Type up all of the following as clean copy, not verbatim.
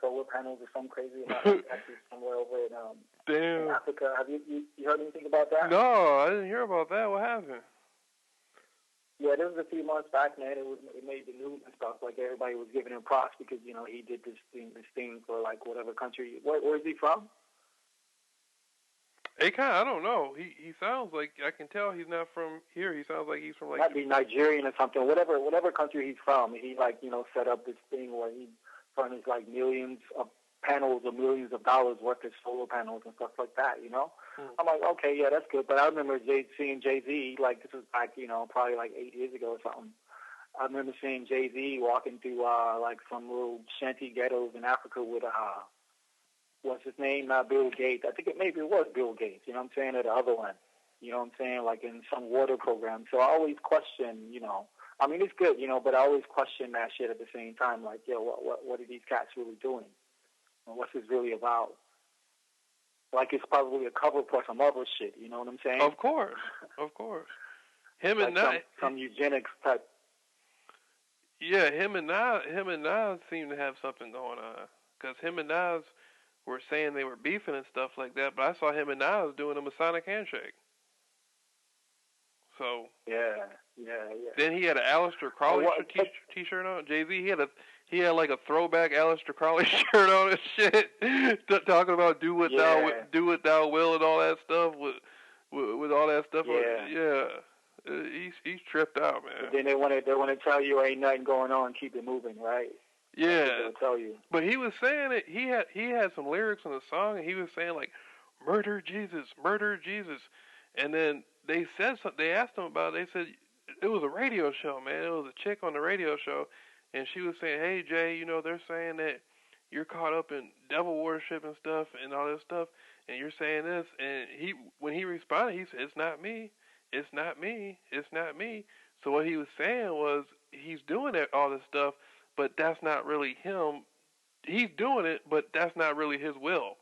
solar panels or something crazy about that. Actually, somewhere over in Africa. Have you heard anything about that? No, I didn't hear about that. What happened? Yeah, this was a few months back, man. It made the news and stuff. Like everybody was giving him props because he did this thing for like whatever country. Where is he from? I don't know. He sounds like, I can tell he's not from here. He sounds like he's from like... Might be Nigerian or something. Whatever country he's from, he set up this thing where he furnished like millions of panels or millions of dollars worth of solar panels and stuff like that, I'm like, okay, yeah, that's good. But I remember seeing Jay-Z, like this was back, probably like 8 years ago or something. I remember seeing Jay-Z walking through like some little shanty ghettos in Africa with what's his name? Not Bill Gates. I think maybe it was Bill Gates, you know what I'm saying, or the other one. You know what I'm saying? Like in some water program. So I always question, I mean, it's good, but I always question that shit at the same time. Like, yo, what are these cats really doing? And what's this really about? Like it's probably a cover for some other shit, you know what I'm saying? Of course. Him and like some eugenics type. Yeah, him and Nas seem to have something going on. Because him and Nas were saying they were beefing and stuff like that, but I saw him and Nas doing a Masonic handshake. So yeah. Then he had an Aleister Crowley t-shirt on. Jay-Z, he had like a throwback Aleister Crowley shirt on and shit, talking about do what thou will and all that stuff with all that stuff. He's tripped out, man. But then they want to tell you ain't nothing going on, keep it moving, right? Yeah, they'll tell you. But he was saying it. He had some lyrics in the song, and he was saying like, "Murder Jesus, and then they said something. They asked him about it. They said it was a radio show, man. It was a chick on the radio show, and she was saying, "Hey Jay, they're saying that you're caught up in devil worship and stuff and all this stuff, and you're saying this." And when he responded, he said, "It's not me. It's not me. It's not me." So what he was saying was he's doing all this stuff, but that's not really him. He's doing it, but that's not really his will.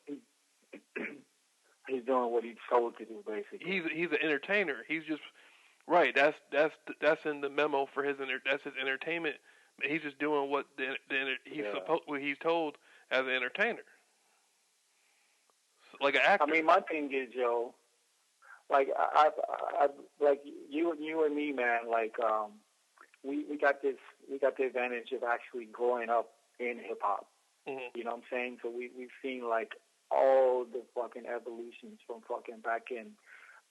He's doing what he's told to do, basically. He's an entertainer. He's just right. That's in the memo for that's his entertainment. He's just doing what what he's told as an entertainer, like an actor. I mean, my thing is, yo, like I like you and me, man. Like we got the advantage of actually growing up in hip hop. Mm-hmm. You know what I'm saying? So we've seen like all the fucking evolutions from fucking back in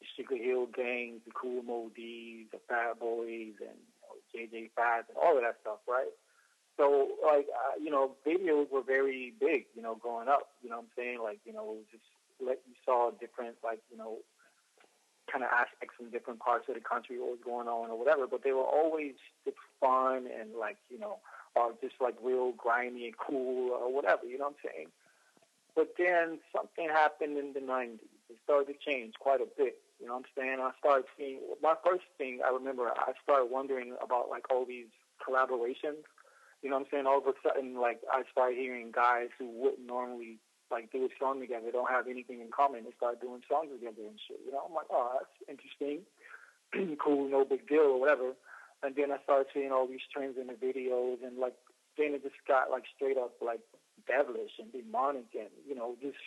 the Sugar Hill Gangs, the Cool Mo-D's, the Fat Boys, and JJ Fad, and all of that stuff, right? So, like, videos were very big, growing up. You know what I'm saying? Like, it was just you saw different, like, kind of aspects from different parts of the country, what was going on or whatever. But they were always just fun and, like, or just, like, real grimy and cool or whatever, you know what I'm saying? But then something happened in the 90s. It started to change quite a bit. You know what I'm saying? I started seeing, my first thing I remember, I started wondering about, like, all these collaborations. You know what I'm saying? All of a sudden, like, I started hearing guys who wouldn't normally, like, do a song together, don't have anything in common. They started doing songs together and shit. I'm like, oh, that's interesting. Cool, no big deal or whatever. And then I started seeing all these trends in the videos, and, like, then it just got, like, straight up, like, devilish and demonic and, just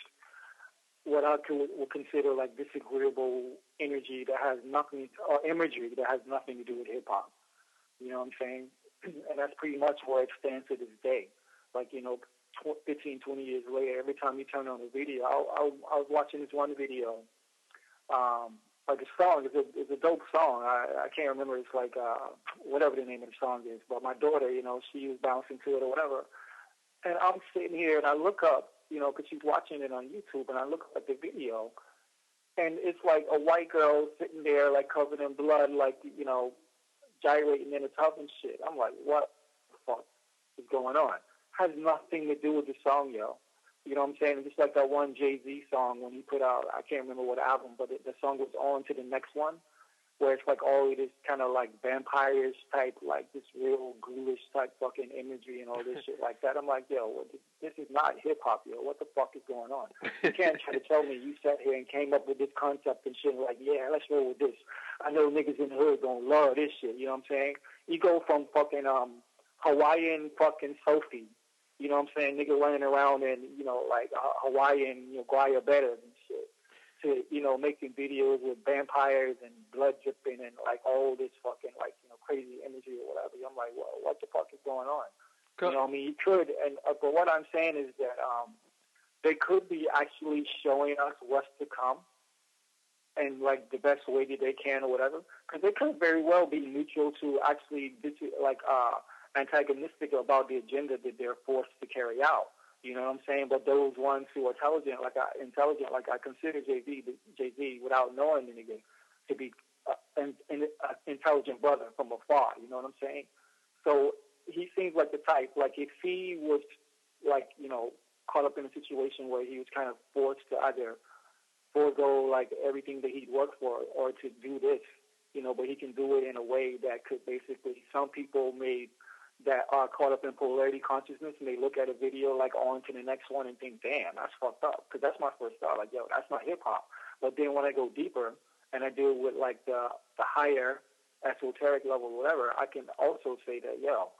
what I would consider, like, disagreeable energy that has nothing, or imagery that has nothing to do with hip-hop. You know what I'm saying? And that's pretty much where it stands to this day. Like, 15, 20 years later, every time you turn on a video, I was watching this one video, like a song, it's a dope song. I can't remember, it's like, whatever the name of the song is, but my daughter, she was bouncing to it or whatever. And I'm sitting here and I look up, because she's watching it on YouTube, and I look up at the video, and it's like a white girl sitting there, like, covered in blood, like, gyrating in a tub and shit. I'm like, what the fuck is going on? Has nothing to do with the song, yo. You know what I'm saying? Just like that one Jay-Z song when he put out, I can't remember what album, but the song was on to the next one, where it's like all this kind of like vampires type, like this real ghoulish type fucking imagery and all this shit like that. I'm like, yo, this is not hip-hop, yo. What the fuck is going on? You can't try to tell me you sat here and came up with this concept and shit like, yeah, let's roll with this. I know niggas in the hood gonna love this shit, you know what I'm saying? You go from fucking Hawaiian fucking Sophie You know what I'm saying? Nigga running around in, like Hawaiian, guaya better and shit. To, making videos with vampires and blood dripping and like all this fucking like, crazy imagery or whatever. I'm like, well, what the fuck is going on? You know what I mean? You could, but what I'm saying is that they could be actually showing us what's to come and like the best way that they can or whatever. Because they could very well be neutral to actually like antagonistic about the agenda that they're forced to carry out. You know what I'm saying? But those ones who are intelligent, like I consider Jay-Z without knowing the nigga to be an intelligent brother from afar. You know what I'm saying? So he seems like the type. Like if he was like caught up in a situation where he was kind of forced to either forego like everything that he'd worked for or to do this, but he can do it in a way that could basically some people that are caught up in polarity consciousness may look at a video like on to the next one and think, damn, that's fucked up. Because that's my first thought. Like, yo, that's not hip-hop. But then when I go deeper and I deal with like the higher esoteric level, whatever, I can also say that, yo,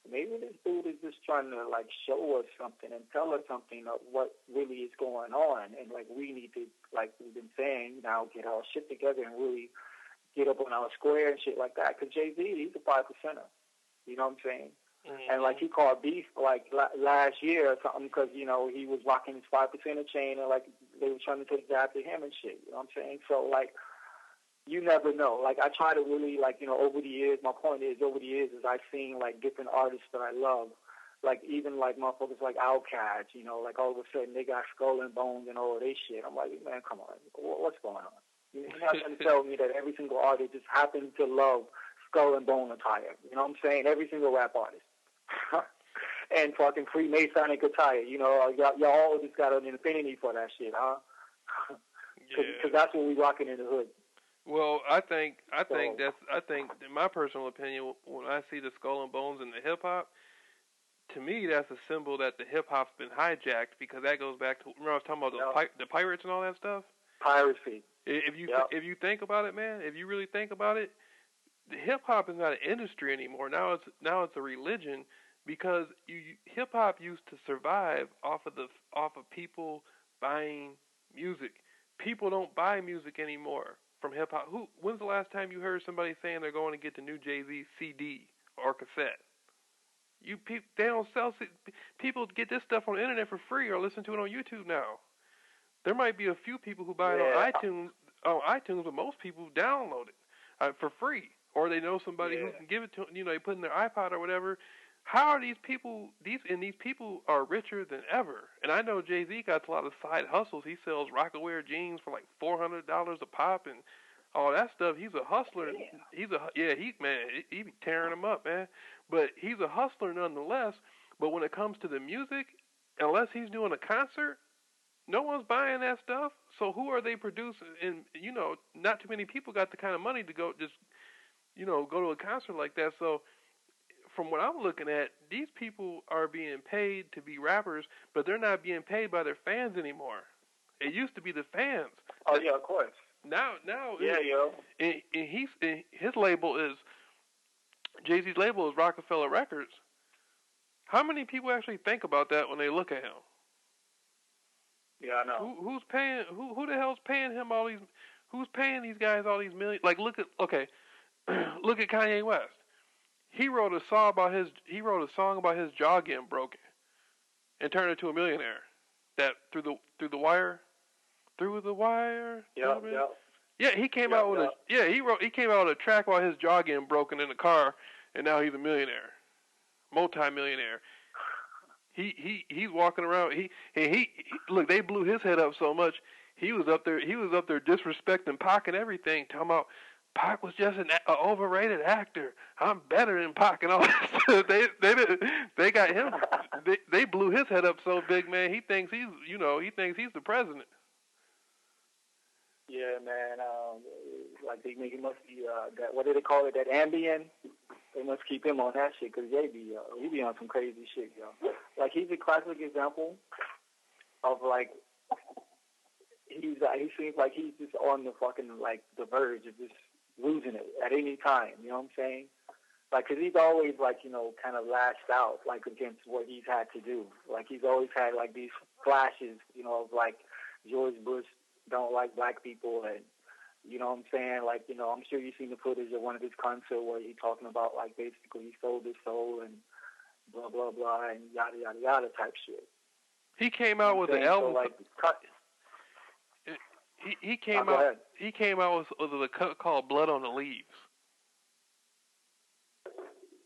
maybe this dude is just trying to like show us something and tell us something of what really is going on. And like we need to, like we've been saying, now get our shit together and really get up on our square and shit like that. Because Jay-Z, he's a 5%er. You know what I'm saying? Mm-hmm. And like he called beef like last year or something because he was rocking his 5% chain and like they were trying to take that to him and shit. You know what I'm saying? So like you never know. Like I try to really like over the years. My point is over the years is I've seen like different artists that I love. Like even like motherfuckers like Outkast. Like all of a sudden they got Skull and Bones and all of this shit. I'm like, man, come on, what's going on? You're not going to tell me that every single artist just happens to love Skull and Bone attire. You know what I'm saying? Every single rap artist. And fucking Freemasonic attire. Y'all all just got an affinity for that shit, huh? Because that's what we rocking in the hood. Well, I think in my personal opinion, when I see the Skull and Bones in the hip hop, to me that's a symbol that the hip hop's been hijacked because that goes back to remember I was talking about the pirates and all that stuff. Piracy. If you think about it, man, if you really think about it, the hip hop is not an industry anymore. Now it's a religion because hip hop used to survive off of people buying music. People don't buy music anymore from hip hop. When's the last time you heard somebody saying they're going to get the new Jay-Z CD or cassette? They don't sell. People get this stuff on the internet for free or listen to it on YouTube now. There might be a few people who buy it on iTunes, but most people download it for free. Or they know somebody who can give it to them, they put in their iPod or whatever. How are these people, these people are richer than ever. And I know Jay-Z got a lot of side hustles. He sells Rocawear jeans for like $400 a pop and all that stuff. He's a hustler. Yeah. He be tearing them up, man. But he's a hustler nonetheless. But when it comes to the music, unless he's doing a concert, no one's buying that stuff. So who are they producing? And, not too many people got the kind of money to go go to a concert like that. So from what I'm looking at, these people are being paid to be rappers, but they're not being paid by their fans anymore. It used to be the fans. Oh, yeah, of course. Now. Yeah, yo. And his label is, Jay-Z's label is Rockefeller Records. How many people actually think about that when they look at him? Yeah, I know. Who's paying, who the hell's paying him all these, who's paying these guys all these millions? Like, look at Kanye West. He wrote a song about his jaw getting broken, and turned into a millionaire. That through the wire. Yeah. Yeah, he came out with he came out with a track while his jaw getting broken in the car, and now he's a millionaire, multi-millionaire. He's walking around. He look. They blew his head up so much. He was up there disrespecting Pac and everything, talking about Pac was just an overrated actor. I'm better than Pac and all that. They got him. They blew his head up so big, man. He thinks he's the president. Yeah, man. Like he must be that. What do they call it? That Ambien. They must keep him on that shit because he be on some crazy shit, yo. Like he's a classic example of like he seems like he's just on the fucking like the verge of just losing it at any time. You know what I'm saying? like, 'cause he's always, like, kind of lashed out, like, against what he's had to do. Like, he's always had, like, these flashes, of, like, George Bush don't like black people, and, you know what I'm saying? Like, I'm sure you've seen the footage of one of his concerts where he's talking about, like, basically he sold his soul and blah, blah, blah, and yada, yada, yada type shit. He came out with the album. So, like, he came out. He came out with a cut called "Blood on the Leaves."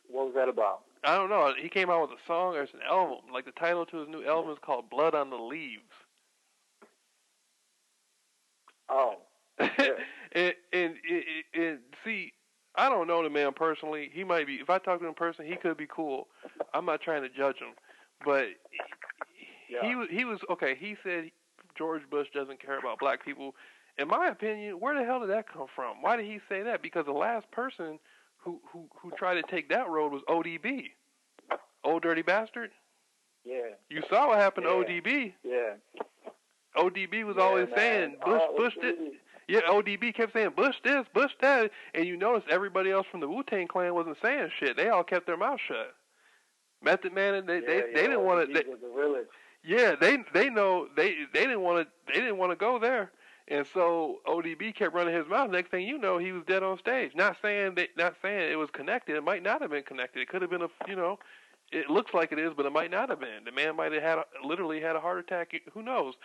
What was that about? I don't know. He came out with a song or it's an album. Like the title to his new album is called "Blood on the Leaves." Oh. Yeah. and see, I don't know the man personally. He might be. If I talk to him in person, he could be cool. I'm not trying to judge him, but he was okay. He said George Bush doesn't care about black people. In my opinion, where the hell did that come from? Why did he say that? Because the last person who tried to take that road was ODB, Old Dirty Bastard. Yeah. You saw what happened to ODB. Yeah. ODB was always saying Bush this. Yeah, ODB kept saying Bush this, Bush that, and you notice everybody else from the Wu-Tang Clan wasn't saying shit. They all kept their mouth shut. Method Man, they didn't want to. Yeah, they know they didn't want to go there, and so ODB kept running his mouth. Next thing you know, he was dead on stage. Not saying it was connected. It might not have been connected. It could have been it looks like it is, but it might not have been. The man might have literally had a heart attack. Who knows?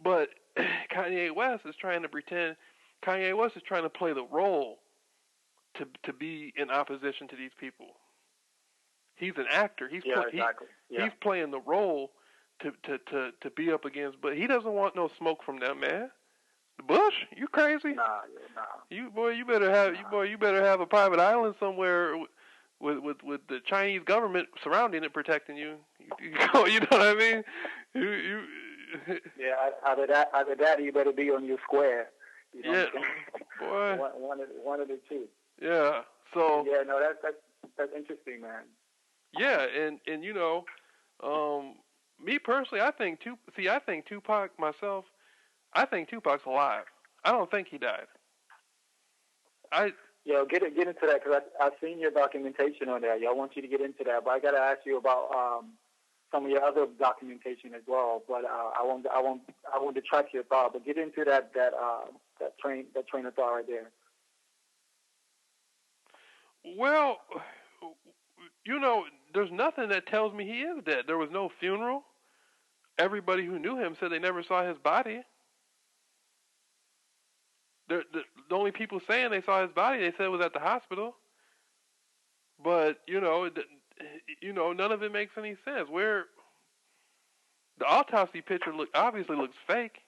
But Kanye West is trying to pretend. Kanye West is trying to play the role to be in opposition to these people. He's an actor. He's he's playing the role to be up against, but he doesn't want no smoke from them, man. Bush, you crazy? Nah. You better have a private island somewhere with the Chinese government surrounding it, protecting you. You know what I mean? Yeah, either that, or you better be on your square. You know boy. One of the two. Yeah. So. Yeah, no, that's interesting, man. Yeah, and me personally, I think Tupac myself. I think Tupac's alive. I don't think he died. Get into that, because I've seen your documentation on that. I want you to get into that, but I got to ask you about some of your other documentation as well. But I won't detract your thought. But get into that train of thought right there. Well, there's nothing that tells me he is dead. There was no funeral. Everybody who knew him said they never saw his body. The only people saying they saw his body, they said it was at the hospital. But none of it makes any sense. Where the autopsy picture obviously looks fake.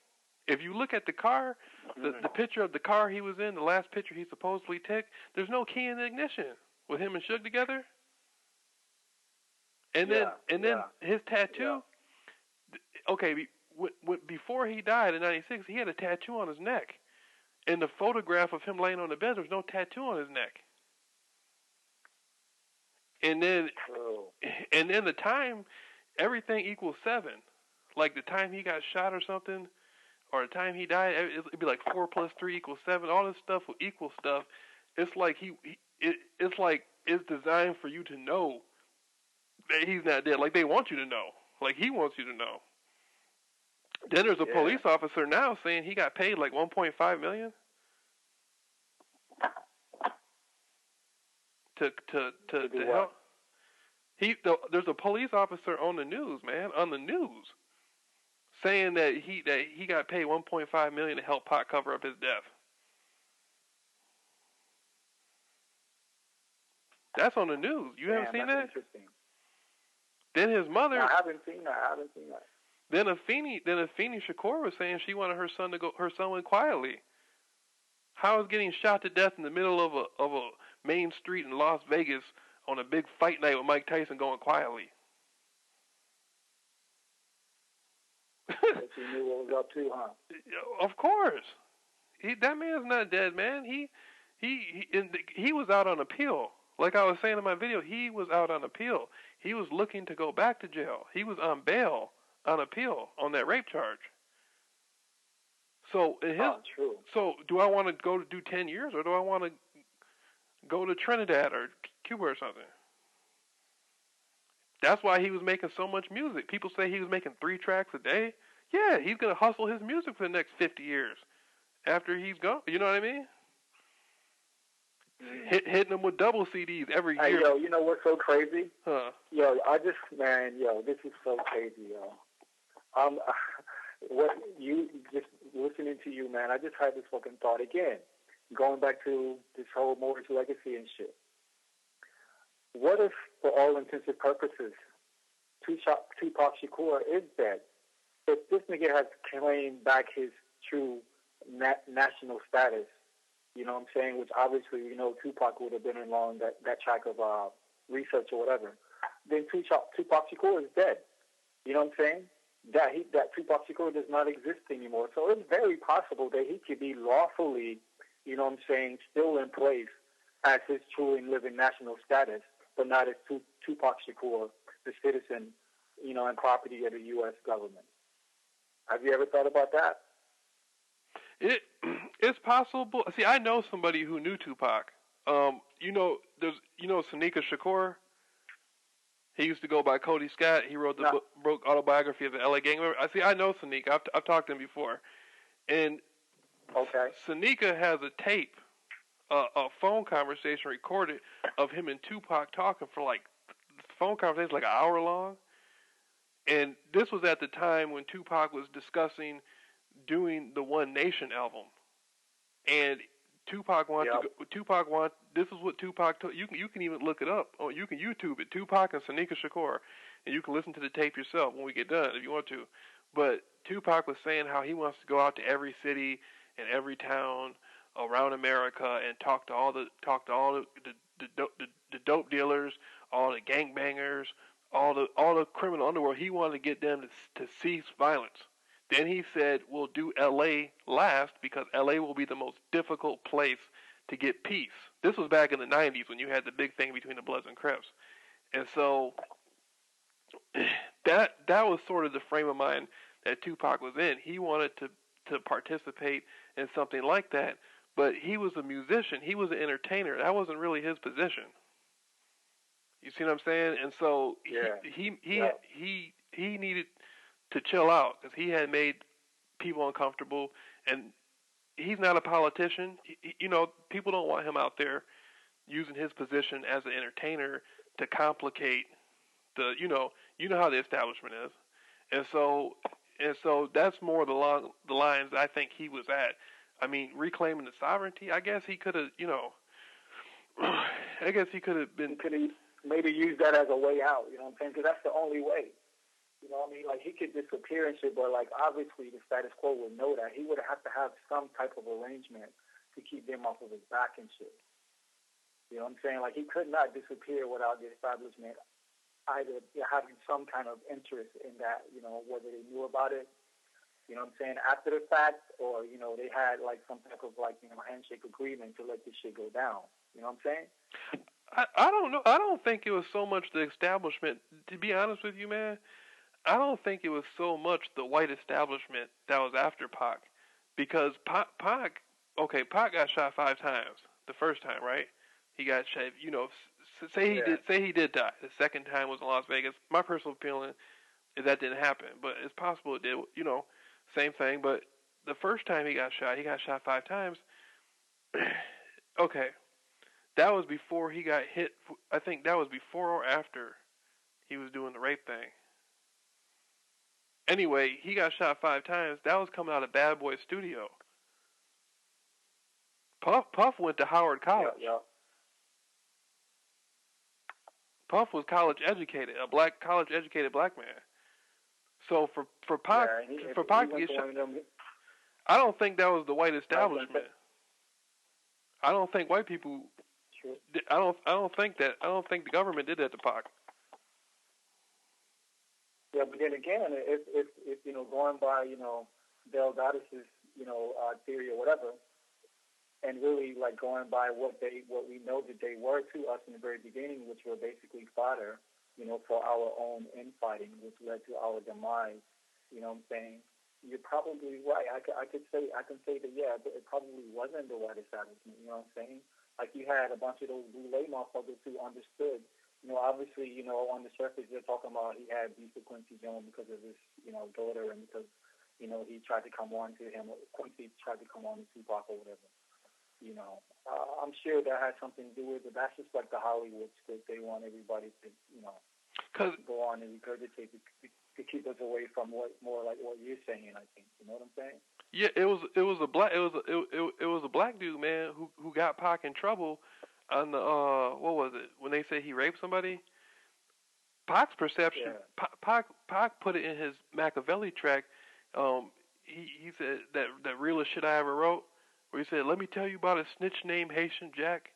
If you look at the car, the picture of the car he was in, the last picture he supposedly took, there's no key in the ignition with him and Suge together. And then his tattoo. Yeah. Okay, before he died in '96, he had a tattoo on his neck. In the photograph of him laying on the bed, there's no tattoo on his neck. And then the time, everything equals 7. Like the time he got shot or something, or the time he died, it'd be like 4 + 3 = 7. All this stuff will equal stuff. It's like it's designed for you to know that he's not dead. Like they want you to know. Like he wants you to know. Then there's a police officer now saying he got paid like $1.5 million to help. There's a police officer on the news, man, saying that he got paid $1.5 million to help Pac cover up his death. That's on the news. You haven't seen that? Interesting. Then his mother. No, I haven't seen that. Then Afeni Shakur was saying she wanted her son went quietly. How is getting shot to death in the middle of a main street in Las Vegas on a big fight night with Mike Tyson going quietly? But you knew what was up to, huh? Of course. That man's not dead, man. He was out on appeal. Like I was saying in my video, he was out on appeal. He was looking to go back to jail. He was on bail on appeal on that rape charge. So So do I want to go to do 10 years, or do I want to go to Trinidad or Cuba or something. That's why he was making so much music. People say he was making 3 tracks a day. Yeah, he's gonna hustle his music for the next 50 years after he's gone. You know what I mean? Hitting them with double CDs every year. Hey, yo, you know what's so crazy? Huh? Yo, this is so crazy, yo. What you just listening to you, man? I just had this fucking thought again, going back to this whole Morris legacy and shit. What if, for all intents and purposes, Tupac Shakur is dead? If this nigga has claimed back his true national status, you know what I'm saying? Which obviously, you know, Tupac would have been along that track of research or whatever. Then Tupac Shakur is dead. You know what I'm saying? That Tupac Shakur does not exist anymore. So it's very possible that he could be lawfully, you know what I'm saying, still in place as his true and living national status, but not as Tupac Shakur, the citizen, you know, and property of the U.S. government. Have you ever thought about that? It's possible. See, I know somebody who knew Tupac. Sonika Shakur. He used to go by Cody Scott. He wrote the book autobiography of the LA gang member. I know Sonika. I've talked to him before, and Sonika has a tape, a phone conversation recorded of him and Tupac talking for like the phone conversation like an hour long. And this was at the time when Tupac was discussing doing the One Nation album, and Tupac wanted to go, this is what Tupac told you. You can even look it up. Oh, you can YouTube it. Tupac and Sonika Shakur, and you can listen to the tape yourself when we get done if you want to. But Tupac was saying how he wants to go out to every city and every town around America and talk to all the dope dealers, all the gangbangers, all the criminal underworld. He wanted to get them to cease violence. Then he said, we'll do L.A. last because L.A. will be the most difficult place to get peace. This was back in the 90s when you had the big thing between the Bloods and Crips. And so that was sort of the frame of mind that Tupac was in. He wanted to participate in something like that, but he was a musician. He was an entertainer. That wasn't really his position. You see what I'm saying? And so he needed to chill out because he had made people uncomfortable, and he's not a politician. People don't want him out there using his position as an entertainer to complicate the, how the establishment is, and so that's more the lines I think he was at. I mean, reclaiming the sovereignty. I guess he could have, I guess he could have been. He could have maybe used that as a way out. You know what I'm saying? Because that's the only way. You know what I mean? Like, he could disappear and shit, but, like, obviously the status quo would know that. He would have to have some type of arrangement to keep them off of his back and shit. You know what I'm saying? Like, he could not disappear without the establishment either having some kind of interest in that, whether they knew about it, you know what I'm saying, after the fact, or, they had, like, some type of, like, handshake agreement to let this shit go down. You know what I'm saying? I don't know. I don't think it was so much the establishment. To be honest with you, man, I don't think it was so much the white establishment that was after Pac, because Pac got shot 5 times. The first time, right? He got shot. Say he did die. The second time was in Las Vegas. My personal feeling is that didn't happen, but it's possible it did. Same thing. But the first time he got shot 5 times. Okay, that was before he got hit. I think that was before or after he was doing the rape thing. Anyway, he got shot 5 times. That was coming out of Bad Boy Studio. Puff went to Howard College. Yeah. Puff was college educated, a college educated black man. So for Pac to get shot, I don't think that was the white establishment. I don't think white people. I don't think the government did that to Pac. Yeah, but then again, if going by Del Gaddis's theory or whatever, and really like going by what we know that they were to us in the very beginning, which were basically fodder, for our own infighting, which led to our demise. You know what I'm saying? You're probably right. I can say that, yeah, but it probably wasn't the white establishment. You know what I'm saying? Like you had a bunch of those boule motherfuckers who understood. Obviously, on the surface they're talking about he had beef with Quincy Jones because of his, daughter, and because, he tried to come on to him. Quincy tried to come on to Tupac or whatever. I'm sure that has something to do with it. That's just like the Hollywood script. They want everybody to, go on and regurgitate to keep us away from more like what you're saying. I think. You know what I'm saying? Yeah, it was a black dude, man, who got Pac in trouble on the what was it when they said he raped somebody? Pac's perception. Yeah. Pac put it in his Machiavelli track. He said that realest shit I ever wrote, where he said, "Let me tell you about a snitch named Haitian Jack.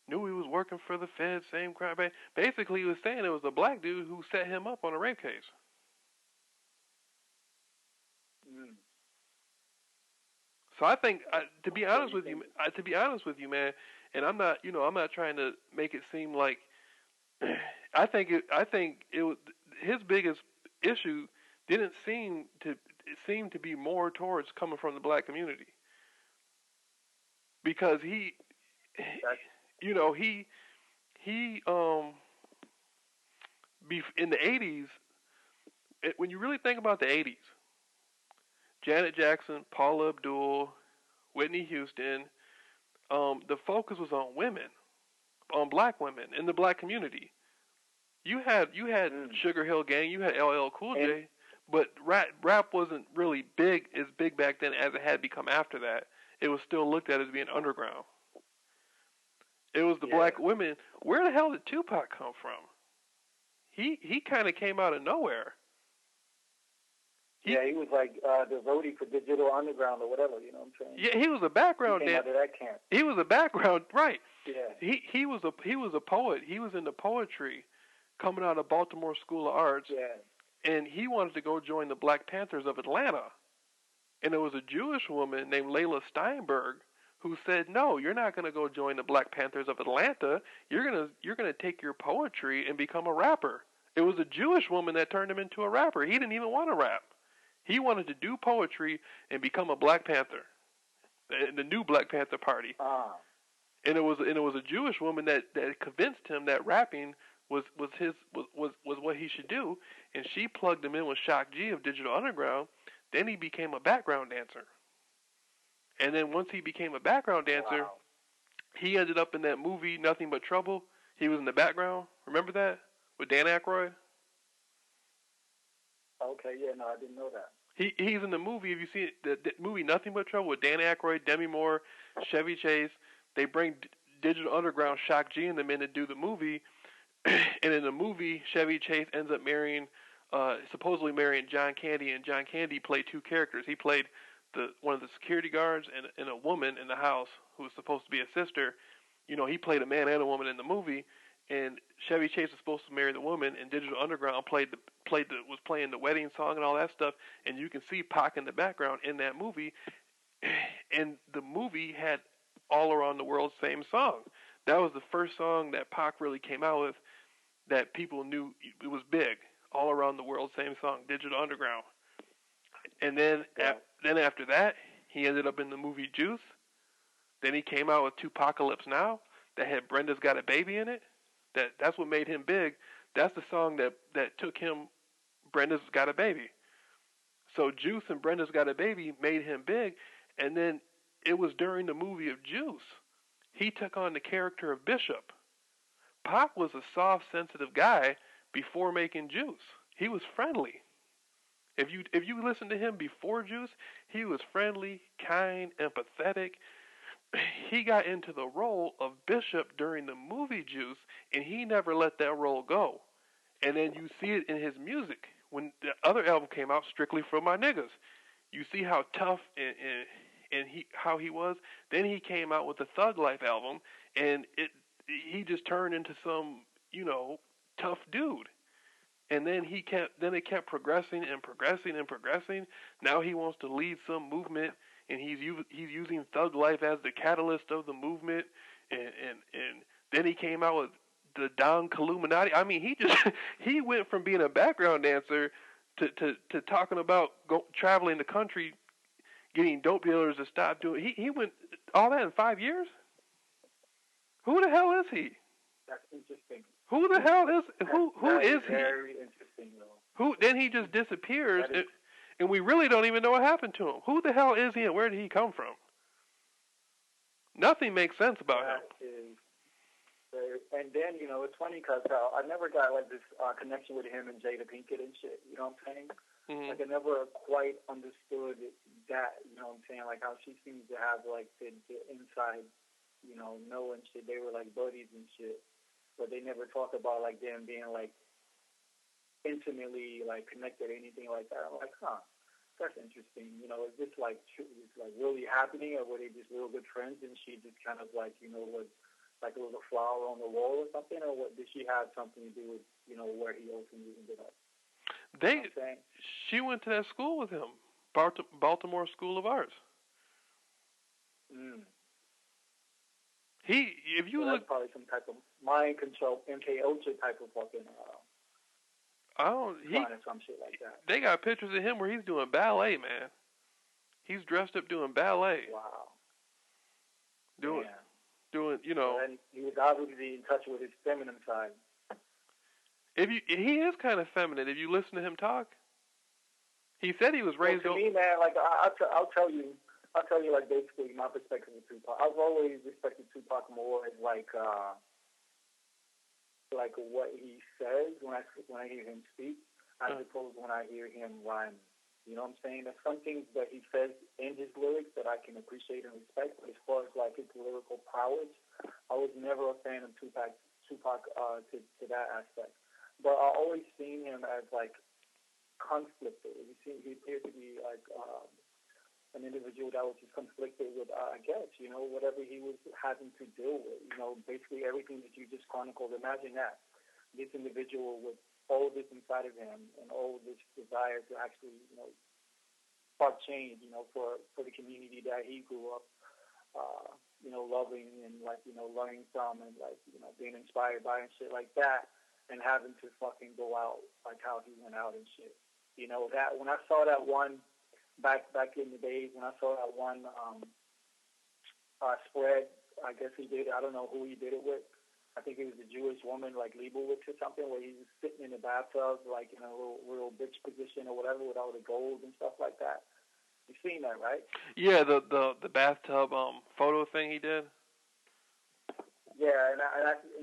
Knew he was working for the Feds, same crime." Basically, he was saying it was a black dude who set him up on a rape case. Mm. So I think, to be honest with you, man, and I'm not trying to make it seem like, I think it was his biggest issue didn't seem to it seemed to be more towards coming from the black community, because he in the 80s, when you really think about the 80s, Janet Jackson, Paula Abdul, Whitney Houston, the focus was on women, on black women in the black community. You had Sugar Hill Gang, you had LL Cool J, but rap wasn't really as big back then as it had become after that. It was still looked at as being underground. It was the black women. Where the hell did Tupac come from? He kind of came out of nowhere. He was like the roadie for Digital Underground or whatever, you know what I'm saying? Yeah, he was a background dancer. He came out of that camp. He was a background, right? Yeah. He was a poet. He was into poetry, coming out of Baltimore School of Arts. Yeah. And he wanted to go join the Black Panthers of Atlanta. And there was a Jewish woman named Layla Steinberg who said, "No, you're not going to go join the Black Panthers of Atlanta. You're going to take your poetry and become a rapper." It was a Jewish woman that turned him into a rapper. He didn't even want to rap. He wanted to do poetry and become a Black Panther, the new Black Panther Party. And it was a Jewish woman that convinced him that rapping was what he should do, and she plugged him in with Shock G of Digital Underground. Then he became a background dancer. And then once he became a background dancer, he ended up in that movie Nothing But Trouble. He was in the background. Remember that? With Dan Aykroyd? Okay, yeah, no, I didn't know that. He's in the movie. Have you seen the movie Nothing But Trouble with Dan Aykroyd, Demi Moore, Chevy Chase? They bring Digital Underground, Shock G, and them in to do the movie. And in the movie, Chevy Chase ends up supposedly marrying John Candy, and John Candy played two characters. He played one of the security guards and a woman in the house who was supposed to be a sister. He played a man and a woman in the movie. And Chevy Chase was supposed to marry the woman, and Digital Underground was playing the wedding song and all that stuff. And you can see Pac in the background in that movie. And the movie had All Around the World same song. That was the first song that Pac really came out with that people knew it was big. All Around the World same song, Digital Underground. And then after that, he ended up in the movie Juice. Then he came out with Tupacalypse Now that had Brenda's Got a Baby in it. That's what made him big. That's the song that took him, Brenda's Got a Baby. So Juice and Brenda's Got a Baby made him big. And then it was during the movie of Juice, he took on the character of Bishop. Pac was a soft, sensitive guy before making Juice. He was friendly. If you listen to him before Juice, he was friendly, kind, empathetic. He got into the role of Bishop during the movie Juice, and he never let that role go. And then you see it in his music. When the other album came out, Strictly For My Niggas, you see how tough and how he was. Then he came out with the Thug Life album, and he just turned into some, tough dude. And then it kept progressing and progressing and progressing. Now he wants to lead some movement, and he's using Thug Life as the catalyst of the movement. And then he came out with the Don Illuminati. I mean, he went from being a background dancer to talking about traveling the country, getting dope dealers to stop doing. He went all that in 5 years. Who the hell is he? That's interesting. Who the hell is who That is is he? very interesting, though. Who then he just disappears, Is, and we really don't even know what happened to him. Who the hell is he, and where did he come from? Nothing makes sense about him. Is very, and then it's funny because I never got like this connection with him and Jada Pinkett and shit. You know what I'm saying? Mm-hmm. Like I never quite understood that. You know what I'm saying? Like how she seems to have like the inside, know and shit. They were like buddies and shit, but they never talk about like them being like intimately like connected or anything like that. I'm like, huh, that's interesting. Is this like is like really happening, or were they just real good friends and she just kind of like was like a little flower on the wall or something, or what? Did she have something to do with where he ultimately ended up? She went to that school with him, Baltimore School of Arts. Mm. If you so look, that's probably some type of mind control, MK Ultra type of fucking. Some shit like that. They got pictures of him where he's doing ballet, man. He's dressed up doing ballet. Wow. Doing. So he was obviously in touch with his feminine side. He is kind of feminine. If you listen to him talk, he said he was raised. To me, man, like I'll tell you, like basically my perspective of Tupac. I've always respected Tupac more as like what he says when I hear him speak, as opposed when I hear him rhyme. You know what I'm saying? There's some things that he says in his lyrics that I can appreciate and respect, but as far as like his lyrical prowess, I was never a fan of Tupac to that aspect. But I always seen him as like conflicted. He appeared to be like an individual that was just conflicted with, I guess, whatever he was having to deal with. Basically everything that you just chronicled. Imagine that. This individual with all this inside of him and all this desire to actually, spark change, for the community that he grew up, loving and like, learning from and like, being inspired by and shit like that, and having to fucking go out like how he went out and shit. That when I saw that one back in the days, when I saw that one spread, I guess he did. I don't know who he did it with. I think it was a Jewish woman, like Leibowitz or something, where he was sitting in the bathtub, like in a real bitch position or whatever, with all the gold and stuff like that. You've seen that, right? Yeah, the bathtub photo thing he did. Yeah, and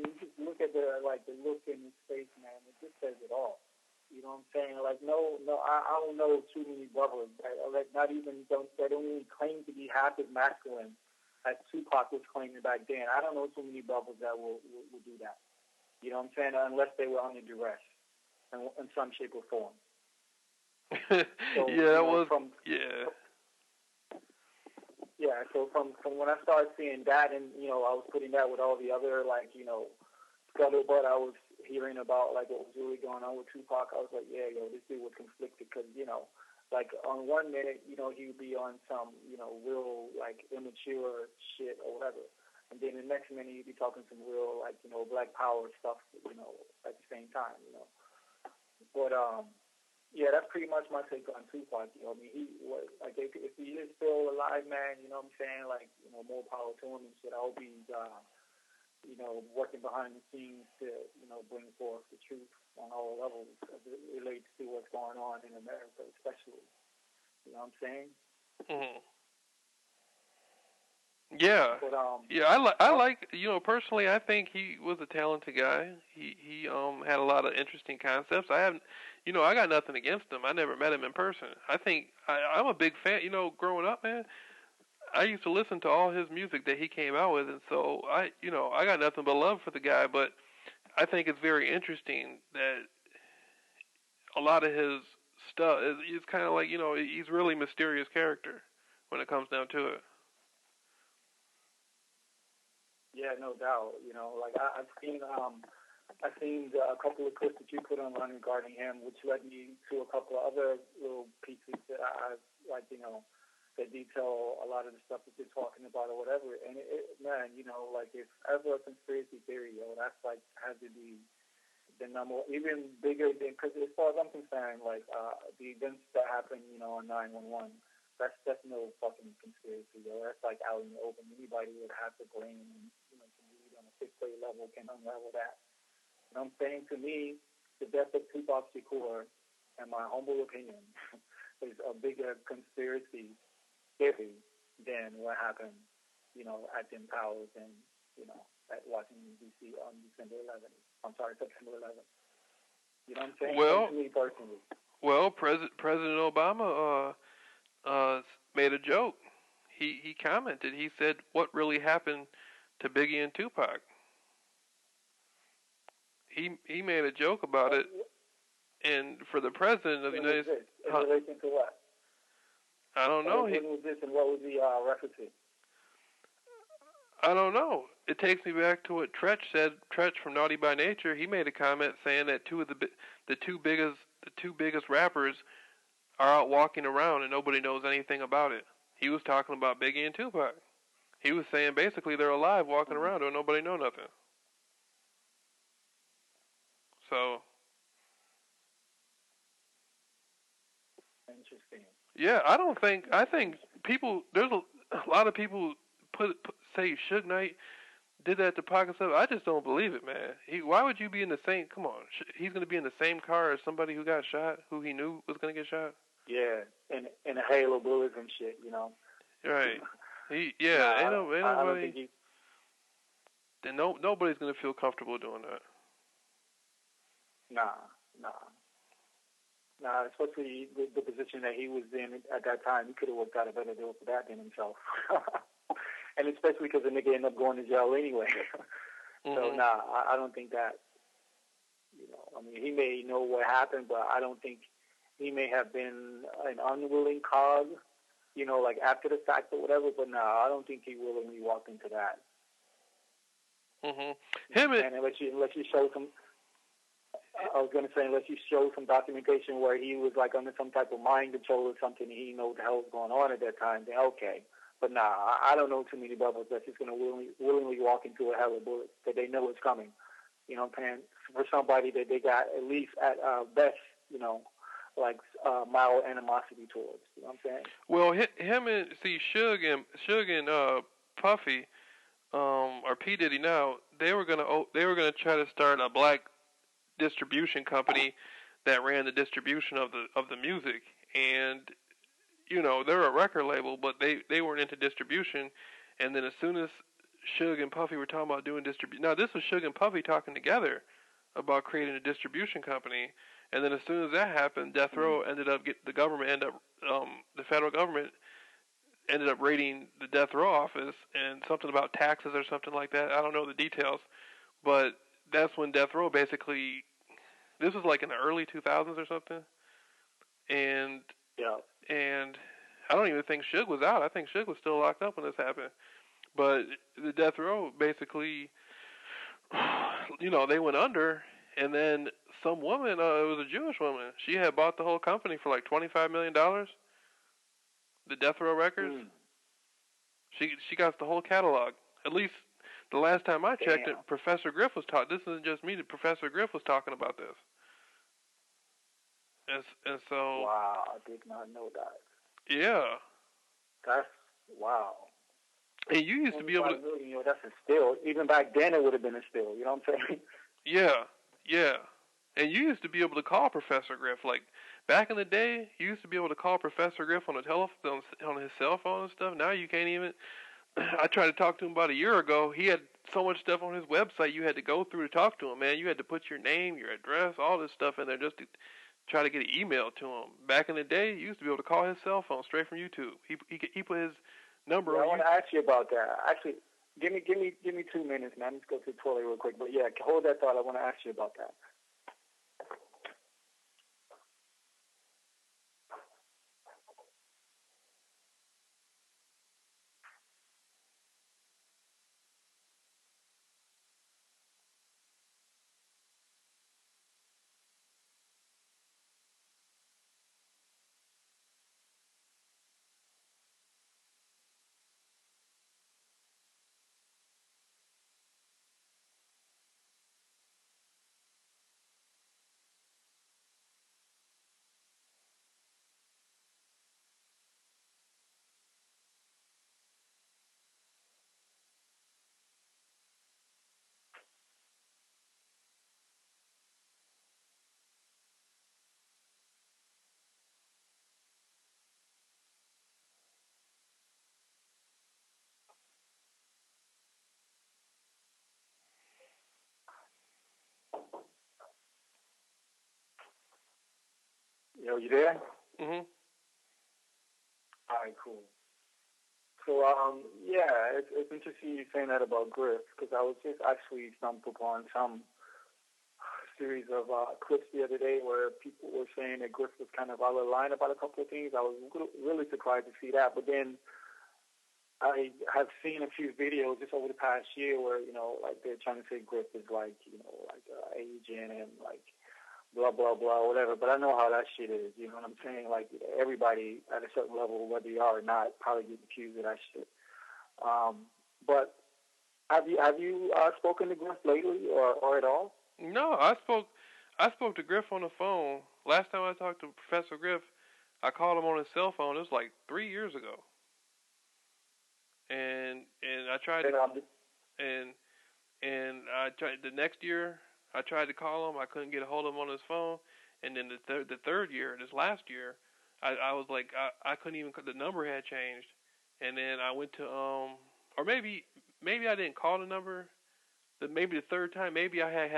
you just look at the look in his face, man. It just says it all. You know what I'm saying? Like, no, I don't know too many brothers that not even they don't even claim to be half as masculine as Tupac was claiming back then. I don't know too many brothers that will do that. You know what I'm saying? Unless they were under duress in some shape or form. So, Yeah, so from when I started seeing that, and I was putting that with all the other scuttlebutt I was hearing about, like what was really going on with Tupac, I was like, yeah, this dude was conflicted because like on one minute, he would be on some, real like immature shit or whatever. And then the next minute he'd be talking some real like, black power stuff, at the same time, But yeah, that's pretty much my take on Tupac. I mean, he was like if he is still alive, man, you know what I'm saying? Like, more power to him and shit. I hope he's working behind the scenes to, bring forth the truth on all levels as it relates to what's going on in America, especially. You know what I'm saying? Mm-hmm. Yeah. But, I like personally, I think he was a talented guy. He had a lot of interesting concepts. I got nothing against him. I never met him in person. I think I'm a big fan. Growing up, man, I used to listen to all his music that he came out with, and so I got nothing but love for the guy. But I think it's very interesting that a lot of his stuff is kind of like, he's really mysterious character when it comes down to it. Yeah, no doubt. Like I've seen a couple of clips that you put online regarding him, which led me to a couple of other little pieces that I've that detail a lot of the stuff that you're talking about or whatever. And man, like if ever a conspiracy theory, that's like has to be the number, even bigger than, because as far as I'm concerned, like the events that happened, on 9/11, that's no fucking conspiracy, That's like out in the open. Anybody would have to blame, to lead on a sixth grade level can unravel that. And I'm saying, to me, the death of Tupac Shakur, in my humble opinion, is a bigger conspiracy theory than what happened, at Jim Powers and, at Washington, D.C. on December 11th. I'm sorry, September 11th. You know what I'm saying? Well, To me personally. President Obama made a joke. He commented. He said, "What really happened to Biggie and Tupac?" He made a joke about it, and for the president of the United States, in relation to what? I don't know. When was this, and what was the reference? I don't know. It takes me back to what Tretch said. Tretch from Naughty by Nature. He made a comment saying that the two biggest rappers are out walking around and nobody knows anything about it. He was talking about Biggie and Tupac. He was saying basically they're alive walking around and nobody know nothing. So. Interesting. Yeah, I think people, there's a lot of people say Suge Knight did that to Pac and stuff. I just don't believe it, man. Why would you be in the same, come on, he's going to be in the same car as somebody who got shot, who he knew was going to get shot? Yeah, and a hail of bullets and shit, Right. Ain't nobody, I don't think then nobody's going to feel comfortable doing that. Nah, especially the position that he was in at that time. He could have worked out a better deal for that than himself. And especially because the nigga ended up going to jail anyway. So, I don't think that, he may know what happened, but I don't think he may have been an unwilling cog, like after the fact or whatever, but I don't think he willingly walked into that. And unless you show some... I was going to say, unless you show some documentation where he was like under some type of mind control or something, he knows what the hell was going on at that time, then okay. But I don't know too many brothers that's just going to willingly walk into a hell of bullets that they know is coming. You know what I'm saying? For somebody that they got at least at best, mild animosity towards. You know what I'm saying? Well, him and Suge and Puffy, or P Diddy now, they were gonna try to start a black distribution company that ran the distribution of the music, and they're a record label, but they weren't into distribution. And then as soon as Suge and Puffy were talking about doing distribution, now this was Suge and Puffy talking together about creating a distribution company, and then as soon as that happened, Death Row the federal government ended up raiding the Death Row office, and something about taxes or something like that. I don't know the details, but that's when Death Row basically, this was like in the early 2000s or something, and I don't even think Suge was out. I think Suge was still locked up when this happened. But the Death Row basically, they went under, and then some woman, it was a Jewish woman, she had bought the whole company for like $25 million. The Death Row Records. She got the whole catalog. At least the last time I checked it, Professor Griff was talking. This isn't just me. Professor Griff was talking about this. And so. Wow, I did not know that. Yeah. That's wow. And you used to be able to. That's a steal. Even back then, it would have been a steal. You know what I'm saying? Yeah. And you used to be able to call Professor Griff. Like back in the day, you used to be able to call Professor Griff on the telephone, on his cell phone and stuff. Now you can't even. I tried to talk to him about a year ago. He had so much stuff on his website you had to go through to talk to him, man. You had to put your name, your address, all this stuff in there just to try to get an email to him. Back in the day, you used to be able to call his cell phone straight from YouTube. He put his number on. I want to ask you about that. Actually, give me 2 minutes, man. Let's go to the toilet real quick. But yeah, hold that thought. I want to ask you about that. Yo, you there? Mhm. All right, cool. So, it's interesting you saying that about Griff because I was just actually stumbled upon some series of clips the other day where people were saying that Griff was kind of out of line about a couple of things. I was really surprised to see that, but then I have seen a few videos just over the past year where like they're trying to say Griff is like like agent and like blah blah blah whatever. But I know how that shit is. You know what I'm saying? Like everybody at a certain level, whether you are or not, probably get accused of that shit. But have you spoken to Griff lately or at all? No, I spoke to Griff on the phone. Last time I talked to Professor Griff, I called him on his cell phone. It was like 3 years ago. And I tried to And and I tried the next year. I tried to call him. I couldn't get a hold of him on his phone. And then the third year, this last year, I was like I couldn't even. The number had changed. And then I went to or maybe I didn't call the number. Maybe the third time, maybe I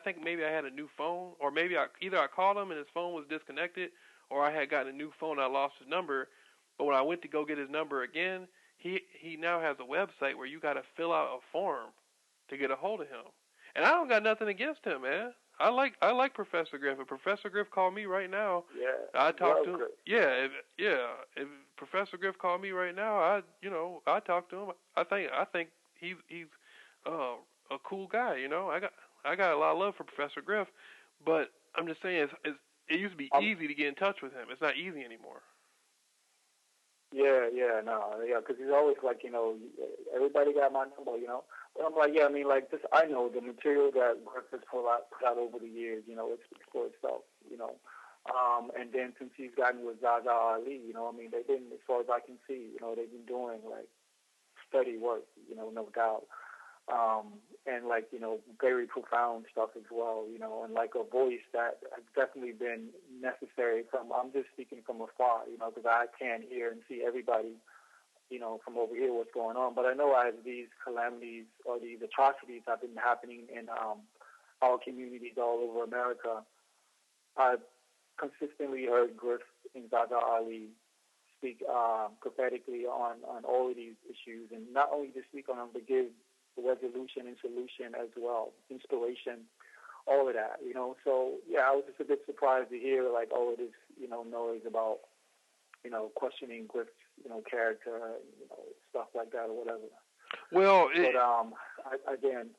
think maybe I had a new phone, or maybe either I called him and his phone was disconnected, or I had gotten a new phone and I lost his number. But when I went to go get his number again, he now has a website where you got to fill out a form to get a hold of him. And I don't got nothing against him, man. I like Professor Griff. If Professor Griff called me right now, yeah, I talk to him. Griff. If Professor Griff called me right now, I talk to him. I think he's a cool guy. I got a lot of love for Professor Griff, but I'm just saying it used to be easy to get in touch with him. It's not easy anymore. Because he's always like, everybody got my number. But I'm like, yeah, I mean, like, this, I know the material that Griff has put out over the years, it speaks for itself. And then since he's gotten with Zaza Ali, I mean, they've been, as far as I can see, they've been doing, like, steady work, no doubt. And like, very profound stuff as well, and like a voice that has definitely been necessary I'm just speaking from afar, because I can't hear and see everybody, from over here what's going on. But I know as these calamities or these atrocities have been happening in our communities all over America, I've consistently heard Griff and Zaza Ali speak prophetically on all of these issues, and not only to speak on them, but give resolution and solution as well, inspiration, all of that, So, yeah, I was just a bit surprised to hear, like, all of this, noise about, questioning Griff's, character, stuff like that or whatever. Well, again,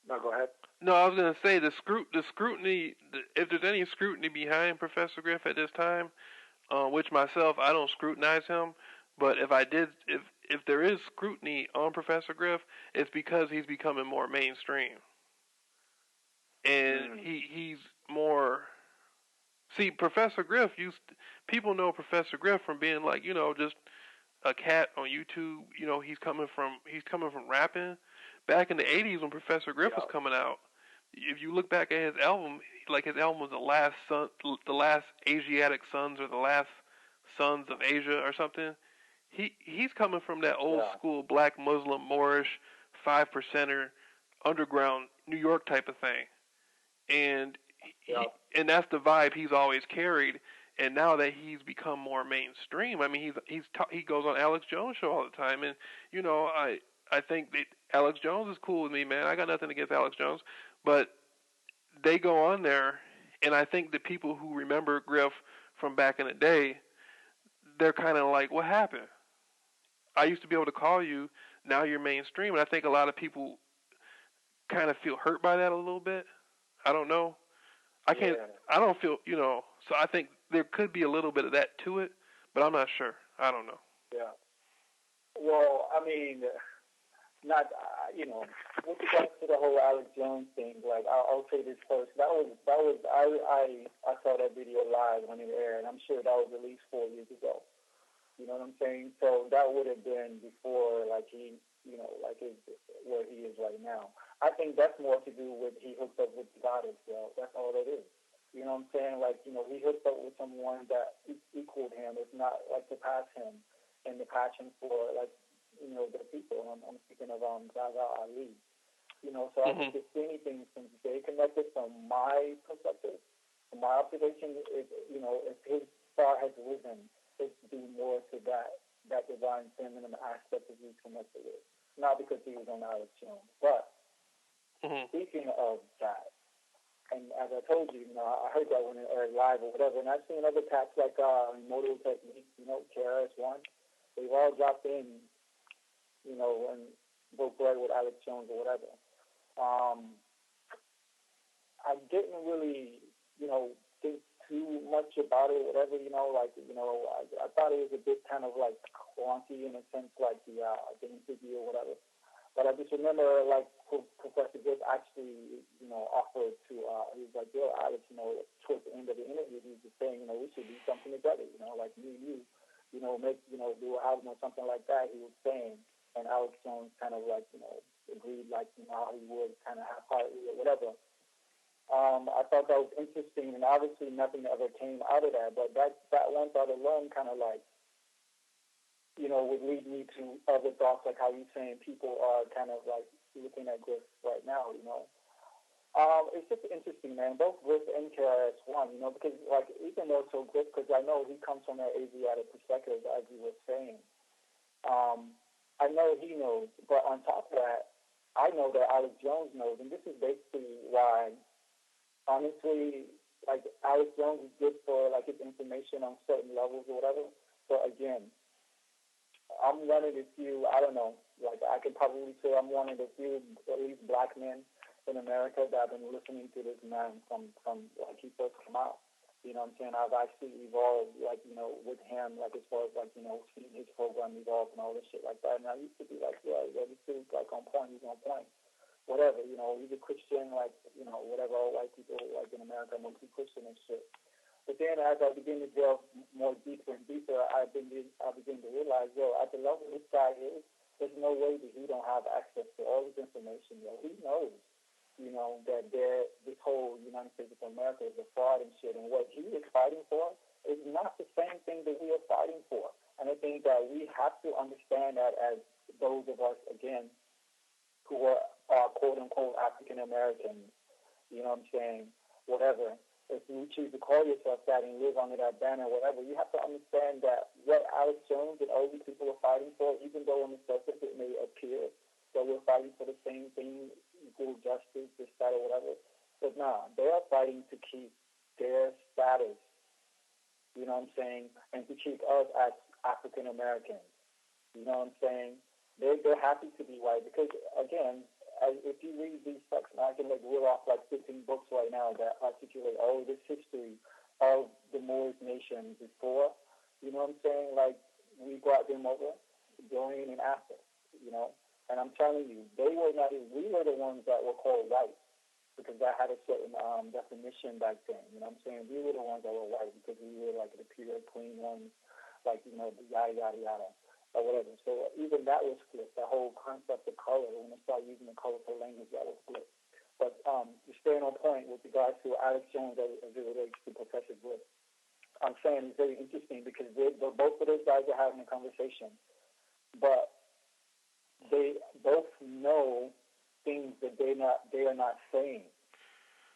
no, go ahead. No, I was going to say the scrutiny, if there's any scrutiny behind Professor Griff at this time, which myself, I don't scrutinize him, but if there is scrutiny on Professor Griff, it's because he's becoming more mainstream. And he's more... See, Professor Griff people know Professor Griff from being like, just a cat on YouTube. He's coming from rapping. Back in the 80s when Professor Griff was coming out, if you look back at his album, like his album was the last Asiatic Sons, or the last Sons of Asia or something. He's coming from that old school black Muslim Moorish 5%er underground New York type of thing, and that's the vibe he's always carried. And now that he's become more mainstream, I mean, he goes on Alex Jones' show all the time, and I think that Alex Jones is cool with me, man. I got nothing against Alex Jones, but they go on there, and I think the people who remember Griff from back in the day, they're kind of like, what happened? I used to be able to call you, now you're mainstream, and I think a lot of people kind of feel hurt by that a little bit. I don't know. I don't feel, so I think there could be a little bit of that to it, but I'm not sure. I don't know. Yeah. Well, I mean, not, with regards to the whole Alex Jones thing, like, I'll say this first. I saw that video live when it aired, and I'm sure that was at least 4 years ago. You know what I'm saying? So that would have been before, like, he, where he is right now. I think that's more to do with he hooked up with the goddess, bro. That's all it is. You know what I'm saying? Like, he hooked up with someone that equaled him, if not, like, to pass him, and the passion for, like, the people. I'm speaking of Zaza Ali. So I think if anything, since they connected from my perspective, From my observation, if his star has risen, it's due more to that divine feminine aspect that he's connected with. Not because he was on Alex Jones. But speaking of that, and as I told you, I heard that when it aired live or whatever, and I've seen other cats like Modal Technique, KRS-One. They've all dropped in, and broke bread with Alex Jones or whatever. I didn't really, think too much about it, whatever, I thought it was a bit kind of like clunky in a sense, like the interview or whatever. But I just remember, like, Professor Good actually, offered to, he was like, yo, Alex, towards the end of the interview, he was just saying, we should do something together, like me and you, make, do an album or something like that, he was saying. And Alex Jones kind of, like, agreed, like, how he would kind of half-heartedly or whatever. I thought that was interesting, and obviously nothing ever came out of that, but that one thought alone kind of, like, would lead me to other thoughts, like how you're saying people are kind of like looking at Griff right now, It's just interesting, man, both Griff and KRS-One, because, like, even though so Griff, because I know he comes from that Asiatic perspective, as you were saying, I know he knows, but on top of that, I know that Alex Jones knows, and this is basically why, honestly, like, Alex Jones is good for, like, his information on certain levels or whatever, but again, I'm one of the few, I don't know, like, I could probably say I'm one of the few, at least black men in America that have been listening to this man from like, he first came out. You know what I'm saying? I've actually evolved, like, with him, like, as far as, like, seeing his program evolve and all this shit like that. And I used to be like, yeah, this dude's, like, on point, he's on point. Whatever, he's a Christian, like, whatever, all white people, like, in America, mostly Christian and shit. But then as I begin to delve more deeper and deeper, I begin to realize, at the level this guy is, there's no way that he don't have access to all this information. He knows, that this whole United States of America is a fraud and shit. And what he is fighting for is not the same thing that we are fighting for. And I think that we have to understand that as those of us, again, who are quote-unquote African-Americans, you know what I'm saying, whatever. If you choose to call yourself that and live under that banner, whatever, you have to understand that what Alex Jones and all these people are fighting for, even though on the surface it may appear that we're fighting for the same thing, equal justice, this, that, or whatever, but nah, they are fighting to keep their status, you know what I'm saying, and to keep us as African Americans, you know what I'm saying. They're happy to be white because, again, if you read these texts, and I can reel off 15 books right now that articulate all this history of the Moorish nation before, you know what I'm saying? Like, we brought them over during and after, And I'm telling you, we were the ones that were called white because that had a certain definition back then, you know what I'm saying? We were the ones that were white because we were like the pure, clean ones, the yada, yada, yada. Or whatever. So even that was flipped. The whole concept of color, when they started using the colorful language, that was flipped. But just staying on point with regards to Alex Jones as it relates to Professor Griff, I'm saying it's very interesting because both of those guys are having a conversation, but they both know things that they are not saying.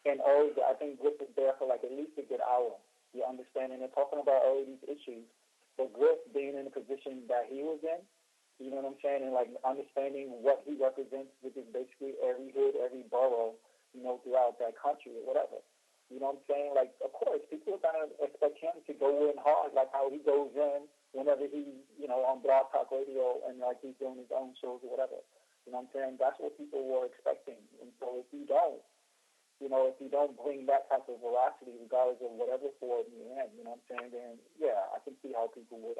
And I think Griff is there for at least a good hour. You understand? And they're talking about all of these issues. But Griff being in the position that he was in, you know what I'm saying, and understanding what he represents, which is basically every hood, every borough, throughout that country or whatever. You know what I'm saying? Of course, people are going to expect him to go in hard, like how he goes in whenever he's, on Blog Talk Radio and he's doing his own shows or whatever. You know what I'm saying? That's what people were expecting. And so if you don't bring that type of veracity, regardless of whatever form you're in, you know what I'm saying, then, yeah, I can see how people would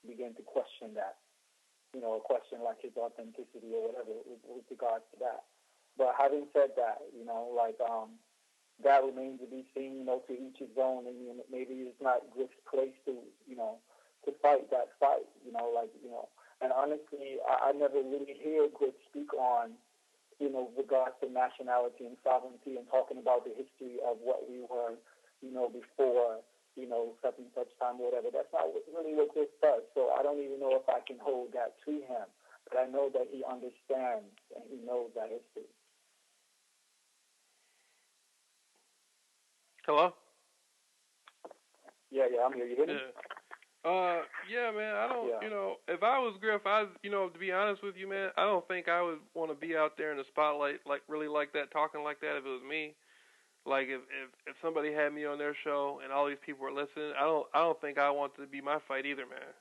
begin to question that, question his authenticity or whatever with regards to that. But having said that, that remains to be seen, to each his own, and maybe it's not Griff's place to fight that fight, and honestly, I never really hear Griff speak on regards to nationality and sovereignty and talking about the history of what we were, before, such and such time or whatever. That's not really what this does. So I don't even know if I can hold that to him. But I know that he understands and he knows that history. Hello? Yeah, I'm here. You hear me? Yeah. Yeah, man. I don't, Yeah. if I was Griff, to be honest with you, man, I don't think I would want to be out there in the spotlight, like really like that, talking like that. If it was me, like if somebody had me on their show and all these people were listening, I don't think I want to be my fight either, man.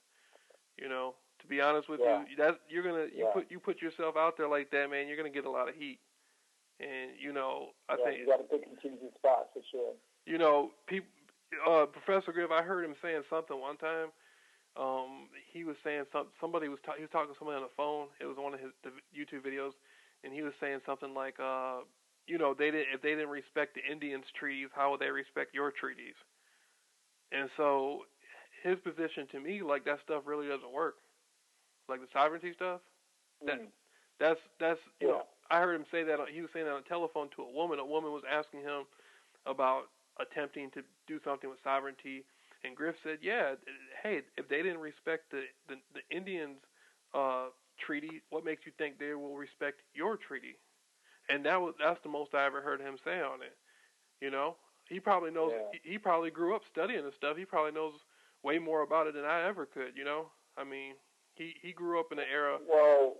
To be honest with Yeah. you, that Yeah. you put yourself out there like that, man. You're gonna get a lot of heat, and I think You got to pick and choose your spots for sure. people. Professor Griff, I heard him saying something one time. He was saying he was talking to somebody on the phone. It was one of his YouTube videos, and he was saying something like, if they didn't respect the Indians' treaties, how would they respect your treaties? And so, his position to me, like that stuff really doesn't work. Like the sovereignty stuff, that Mm. that's Yeah. I heard him say that he was saying that on the telephone to a woman. A woman was asking him about attempting to do something with sovereignty, and Griff said, "Yeah, hey, if they didn't respect the Indians' treaty, what makes you think they will respect your treaty?" And that's the most I ever heard him say on it. He probably knows. Yeah. He probably grew up studying this stuff. He probably knows way more about it than I ever could. I mean, he grew up in an era. Well,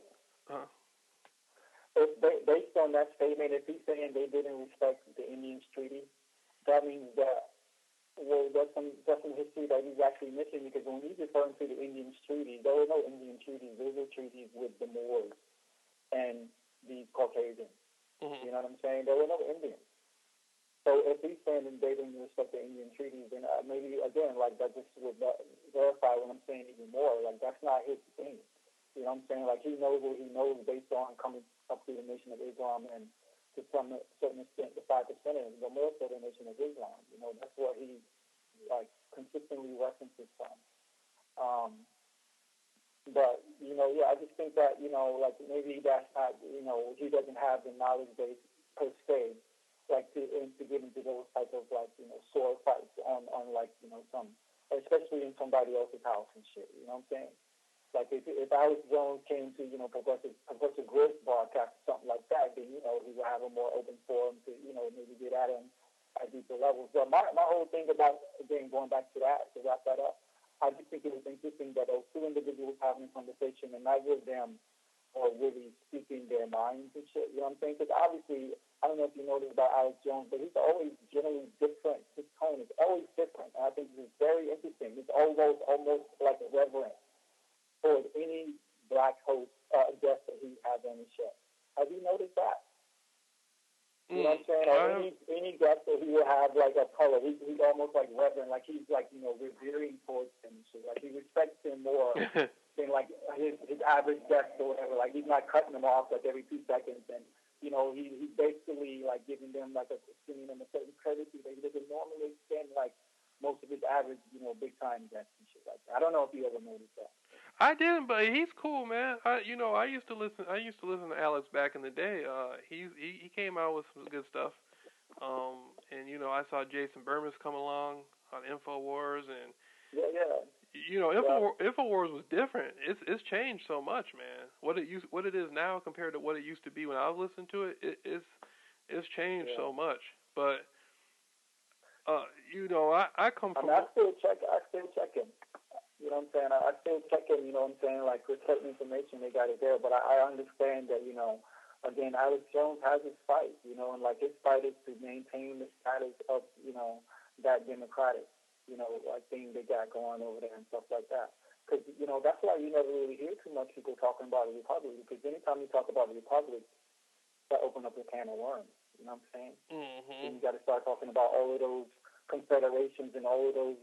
Uh, based on that statement, if he's saying they didn't respect the Indians Treaty, that means that there's some history that he's actually missing, because when he's referring to the Indians Treaty, there were no Indian treaties. Those were treaties with the Moors and the Caucasians. mm-hmm. You know what I'm saying? There were no Indians. So if he's saying that they didn't respect the Indian treaties, then maybe, again, like that just would verify what I'm saying even more. Like, that's not his thing. You know what I'm saying? Like, he knows what he knows based on coming up through the Nation of Islam, and to some certain extent, the 5%, the more so the Nation of Islam. That's what he, like, consistently references from. But, I just think that, like, maybe that's not, he doesn't have the knowledge base per se, like, to get into those type of, like, sword fights on like, some, especially in somebody else's house and shit. You know what I'm saying? Like, if Alex Jones came to, Professor Griff's broadcast or something like that, then, he would have a more open forum to, maybe get at him at deeper levels. But my whole thing about, again, going back to that, to wrap that up, I just think it was interesting that those two individuals having a conversation, and neither of them are really speaking their minds and shit. You know what I'm saying? Because obviously, I don't know if you noticed about Alex Jones, but he's always generally different. His tone is always different. And I think this is very interesting. It's almost like a reverence towards any black host guest that he has on his show. Have you noticed that? You know what I'm saying? Or any guest that he will have, like, a color, he's almost like reverent, like he's like, revering towards him. So, like, he respects him more than, like, his average guest or whatever. Like, he's not cutting them off like every 2 seconds, and he's basically like giving them, like, giving them a certain courtesy that he doesn't normally extend, like most of his average, big time guests and shit like that. I don't know if you ever noticed that. I didn't, but he's cool, man. I used to listen. I used to listen to Alex back in the day. He came out with some good stuff. And I saw Jason Bermas come along on Infowars, and yeah. Infowars was different. It's changed so much, man. What it is now compared to what it used to be when I was listening to it, it's changed so much. But I come from. I still checking. You know what I'm saying? I still check it, you know what I'm saying? Like, with certain information, they got it there. But I understand that, again, Alex Jones has his fight, and, like, his fight is to maintain the status of, that democratic, like, thing they got going over there and stuff like that. Because, that's why you never really hear too much people talking about the Republic. Because anytime you talk about the Republic, that open up a can of worms. You know what I'm saying? Mm-hmm. And you got to start talking about all of those confederations and all of those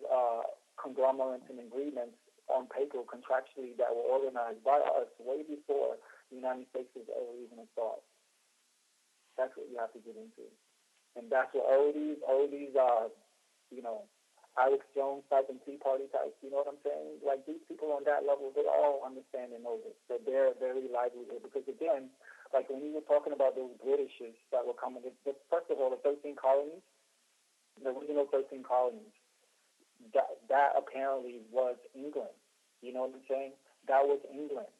conglomerates and agreements on paper contractually that were organized by us way before the United States was ever even a thought. That's what you have to get into. And that's what all these Alex Jones type and Tea Party types, you know what I'm saying? Like, these people on that level, they all understand and know this. That they're very lively here. Because, again, like, when you were talking about those Britishers that were coming, first of all, the 13 colonies, the original 13 colonies, that apparently was England. You know what I'm saying? That was England.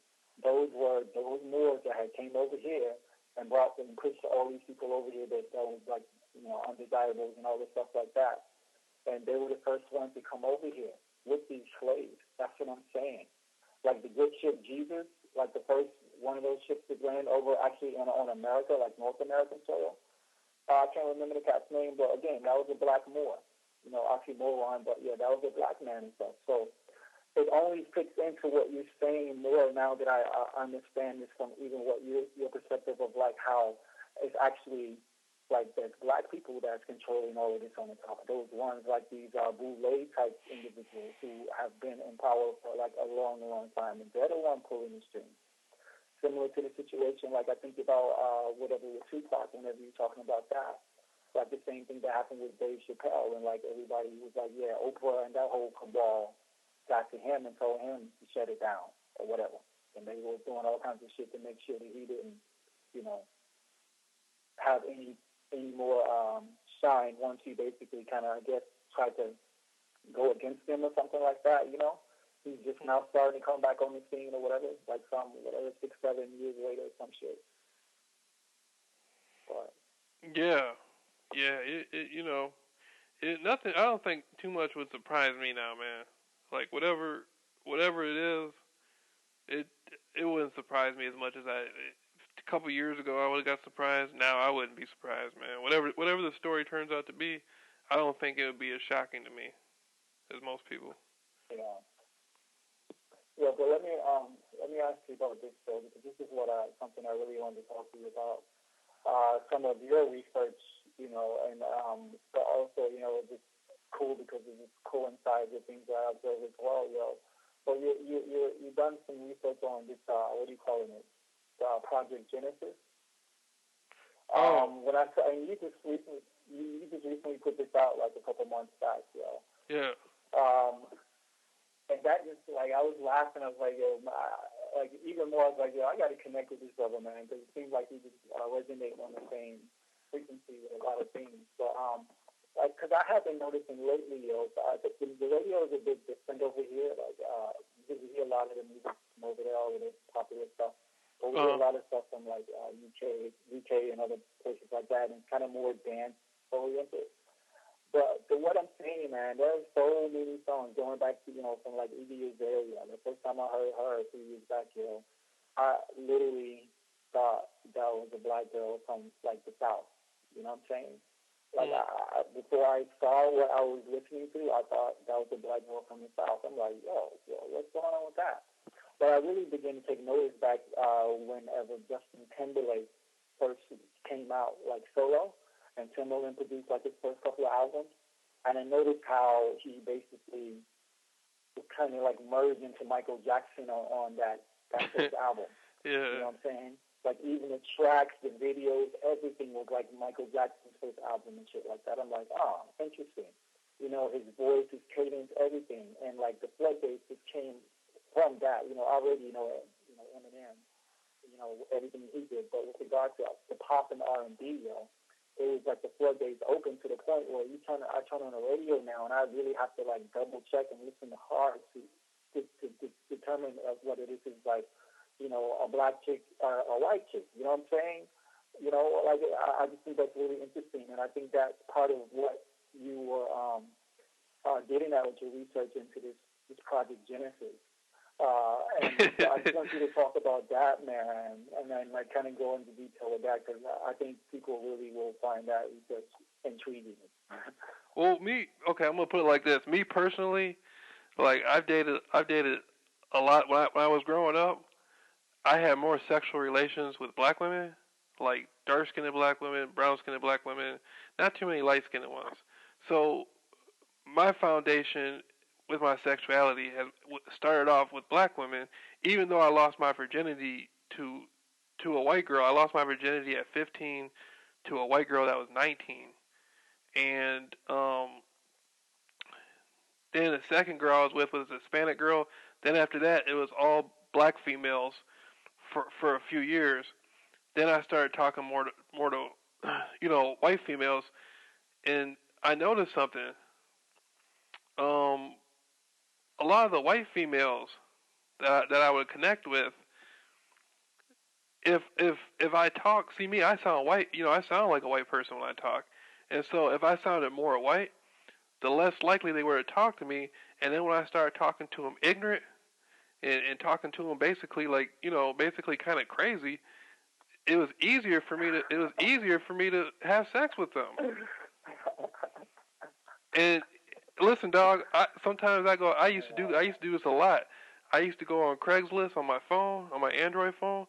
Those were those Moors that had came over here and brought them, pushed all these people over here that was, like, undesirables and all this stuff like that. And they were the first ones to come over here with these slaves. That's what I'm saying. Like the good ship Jesus, like the first one of those ships that land over actually on America, like North American soil. I can't remember the cat's name, but again, that was a black Moor. Oxymoron, but yeah, that was a black man and stuff. So it only fits into what you're saying more now that I understand this from even what your perspective of like how it's actually like there's black people that's controlling all of this on the top. Those ones like these boule type individuals who have been in power for like a long, long time, and they're the one pulling the strings. Similar to the situation, like I think about whatever with Tupac, whenever you're talking about that. Like the same thing that happened with Dave Chappelle, and like everybody was like, yeah, Oprah and that whole cabal got to him and told him to shut it down or whatever. And they were doing all kinds of shit to make sure that he didn't, have any more shine once he basically kind of, I guess, tried to go against them or something like that. He's just now starting to come back on the scene or whatever, like 6, 7 years later or some shit. But yeah. Nothing. I don't think too much would surprise me now, man. Like whatever it is, it wouldn't surprise me as much as a couple years ago I would have got surprised. Now I wouldn't be surprised, man. Whatever the story turns out to be, I don't think it would be as shocking to me as most people. Yeah. Yeah, but let me ask you about this though, because this is something I really wanted to talk to you about. Some of your research, and but also, it's cool because it just coincides with things that I observe as well, But you've done some research on this, what do you call it? Project Genesis. When I saw, and you just recently put this out like a couple months back, Yeah. And that just like I was laughing. I was like, like even more. I was like, I got to connect with this brother, man, because it seems like he just resonating on the same frequency with a lot of things. But like, because I have been noticing lately, the radio is a bit different over here. Like, you hear a lot of the music from over there, all of the popular stuff. But we hear a lot of stuff from like UK, and other places like that, and it's kind of more dance oriented. But what I'm saying, man, there's so many songs going back to, from like Iggy Azalea. The first time I heard her 3 years back, I literally thought that was a black girl from like the South. You know what I'm saying? Like before I saw what I was listening to, I thought that was a black girl from the South. I'm like, yo, what's going on with that? But I really began to take notice back whenever Justin Timberlake first came out like solo. And Timberland produced like his first couple of albums, and I noticed how he basically kind of like merged into Michael Jackson on that first album. Yeah. You know what I'm saying? Like even the tracks, the videos, everything was like Michael Jackson's first album and shit like that. I'm like, oh, interesting. His voice, his cadence, everything, and like the floodgates just came from that. Already, Eminem, everything he did. But with regard to the pop and R&B, it was like the floodgates open to the point where I turn on the radio now, and I really have to like double check and listen hard to determine what it is like, a black chick or a white chick. You know what I'm saying? Like I just think that's really interesting, and I think that's part of what you were getting at with your research into this Project Genesis. And so I just want you to talk about that, man, and then like kind of go into detail with that, because I think people really will find that research intriguing. Well, I'm gonna put it like this. Me personally, like I've dated a lot. When I was growing up, I had more sexual relations with black women, like dark-skinned black women, brown-skinned black women, not too many light-skinned ones. So my foundation with my sexuality has started off with black women. Even though I lost my virginity to a white girl, I lost my virginity at 15 to a white girl that was 19. And then the second girl I was with was a Hispanic girl. Then after that, it was all black females for a few years. Then I started talking more to white females, and I noticed something. A lot of the white females that I would connect with, if I talk, see me, I sound white. I sound like a white person when I talk, And so if I sounded more white, the less likely they were to talk to me. And then when I started talking to them ignorant and talking to them basically like, basically kind of crazy, it was easier for me to have sex with them. And listen, dog, sometimes I used to do this a lot. I used to go on Craigslist on my phone, on my Android phone,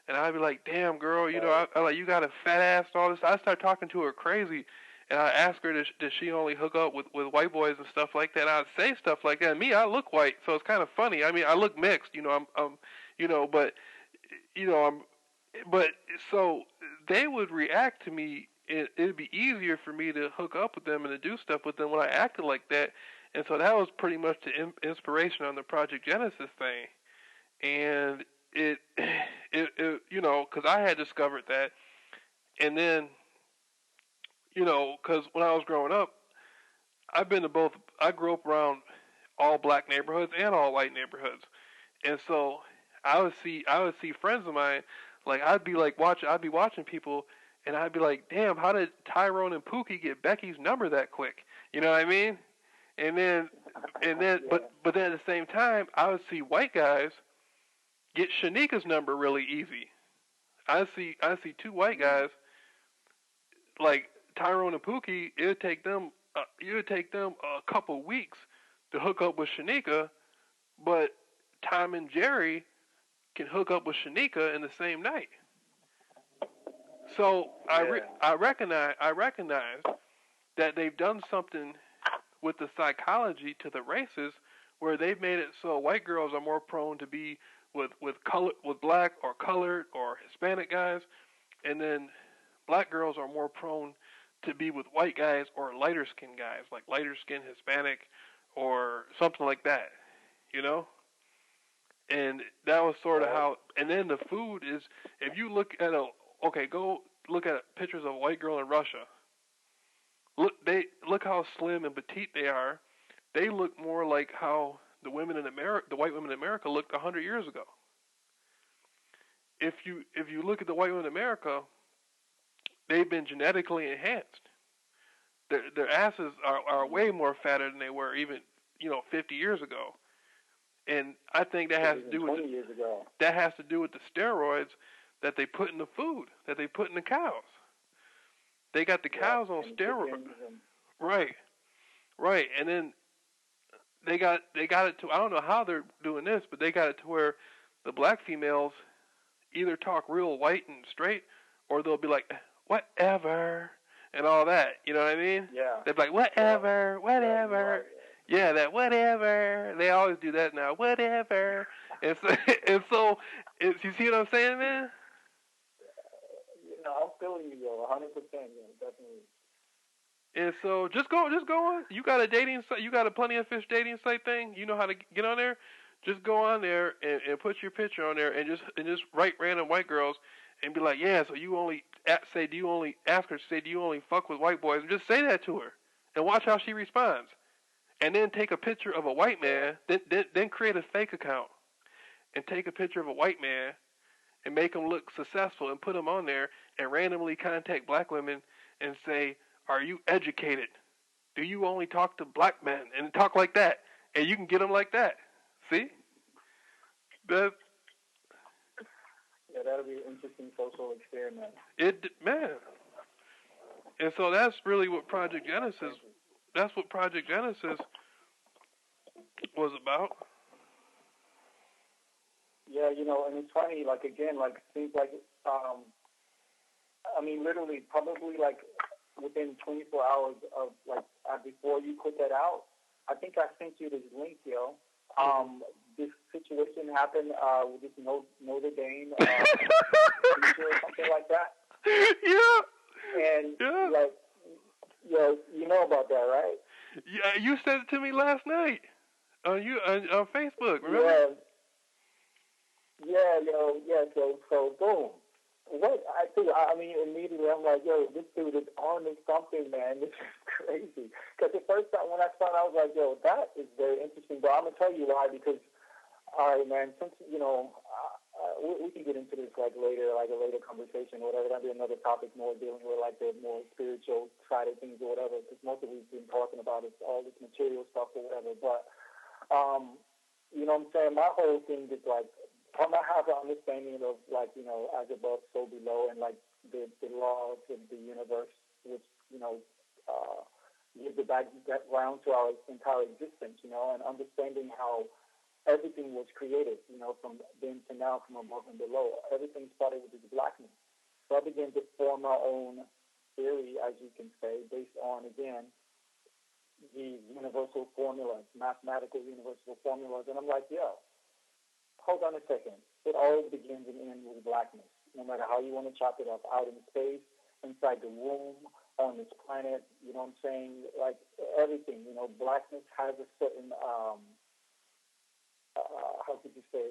and I'd be like, "Damn, girl, I like you got a fat ass and all this." I start talking to her crazy, and I ask her, does she only hook up with white boys and stuff like that? And I'd say stuff like that. And me, I look white, so it's kind of funny. I mean, I look mixed, but I'm, but so they would react to me. It'd be easier for me to hook up with them and to do stuff with them when I acted like that. And so that was pretty much the inspiration on the Project Genesis thing. And because I had discovered that. And then, because when I was growing up, I've been to both, I grew up around all black neighborhoods and all white neighborhoods. And so I would see friends of mine, like I'd be watching people, and I'd be like, damn, how did Tyrone and Pookie get Becky's number that quick? You know what I mean? And then, but then at the same time, I would see white guys get Shanika's number really easy. I see two white guys like Tyrone and Pookie. It would take them a couple weeks to hook up with Shanika, but Tom and Jerry can hook up with Shanika in the same night. So I recognize that they've done something with the psychology to the races where they've made it so white girls are more prone to be with black or colored or Hispanic guys, and then black girls are more prone to be with white guys or lighter skinned guys, like lighter skinned Hispanic or something like that, you know? And that was sort of how, and then the food is, if you look at go look at pictures of a white girl in Russia. Look how slim and petite they are. They look more like how the white women in America looked 100 years ago. If you look at the white women in America, they've been genetically enhanced. Their asses are way more fatter than they were even 50 years ago. And I think that has to do with 20 years ago. That has to do with the steroids that they put in the food, that they put in the cows. They got the cows on steroids. Right. And then they got it to, I don't know how they're doing this, but they got it to where the black females either talk real white and straight, or they'll be like, whatever, and all that. You know what I mean? Yeah. They'll be like, whatever. Yeah, that whatever. They always do that now. Whatever. And so, you see what I'm saying, man? I'm feeling you, yo, 100%, definitely. And so, just go on. You got a dating site. You got a Plenty of Fish dating site thing. You know how to get on there. Just go on there and put your picture on there, and just write random white girls, and be like, yeah. So you only do you only fuck with white boys? And just say that to her, and watch how she responds. And then take a picture of a white man. Then create a fake account, and take a picture of a white man, and make him look successful, and put him on there, and randomly contact black women and say, are you educated? Do you only talk to black men? And talk like that, and you can get them like that. See? Yeah, that'll be an interesting social experiment. Man. And so that's really what Project Genesis. That's what Project Genesis was about. Yeah, and it's funny. Like again, like it seems like literally, probably like within 24 hours of before you put that out, I think I sent you this link, yo. This situation happened with this Notre Dame teacher or something like that. Yeah. And you know about that, right? Yeah, you sent it to me last night on Facebook. Remember? Yeah. So boom. Immediately I'm like, yo, this dude is on to something, man. This is crazy. Because the first time when I saw it, I was like, yo, that is very interesting. But I'm going to tell you why, because, all right, man, since, we can get into this like later, like a later conversation or whatever. That'd be another topic more dealing with like the more spiritual side of things or whatever. Because most of what we've been talking about is all this material stuff or whatever. But you know what I'm saying? My whole thing is like, I'm gonna have an understanding of like, you know, as above, so below, and like the laws of the universe, which, you know, give the background to our entire existence, you know, and understanding how everything was created, you know, from then to now, from above and below. Everything started with this blackness. So I began to form my own theory, as you can say, based on, again, the universal formulas, mathematical universal formulas. And I'm like, yo, hold on a second. It all begins and ends with blackness, no matter how you want to chop it up, out in space, inside the womb, on this planet, you know what I'm saying? Like everything, you know, blackness has a certain, how could you say,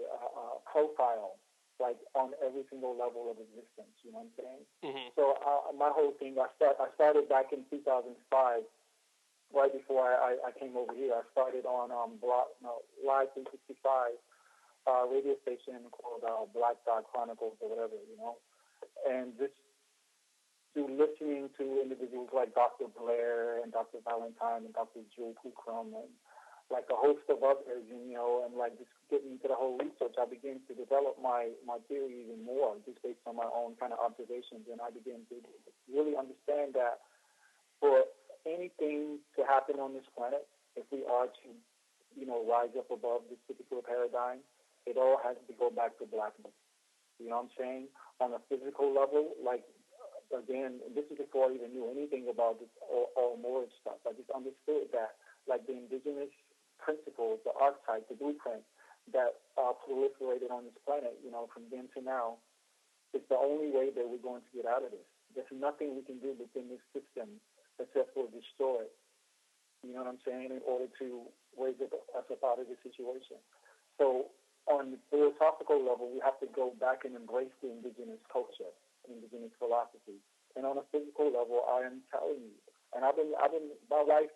profile, like on every single level of existence, you know what I'm saying? Mm-hmm. So my whole thing, I started back in 2005, right before I came over here. I started on Live 365 radio station called Black Dog Chronicles or whatever, you know, and just through listening to individuals like Dr. Blair and Dr. Valentine and Dr. Jewel Kukrum and like a host of others, and, you know, and like just getting into the whole research, I began to develop my theory even more just based on my own kind of observations, and I began to really understand that for anything to happen on this planet, if we are to, you know, rise up above this particular paradigm, it all has to go back to blackness. You know what I'm saying? On a physical level, like, again, this is before I even knew anything about this all more stuff. I just understood that, like, the indigenous principles, the archetype, the blueprint that proliferated on this planet, you know, from then to now, it's the only way that we're going to get out of this. There's nothing we can do within this system except for destroy it. You know what I'm saying? In order to raise us up out of the situation. So on the philosophical level, we have to go back and embrace the indigenous culture, indigenous philosophy. And on a physical level, I am telling you, and I've been, my wife,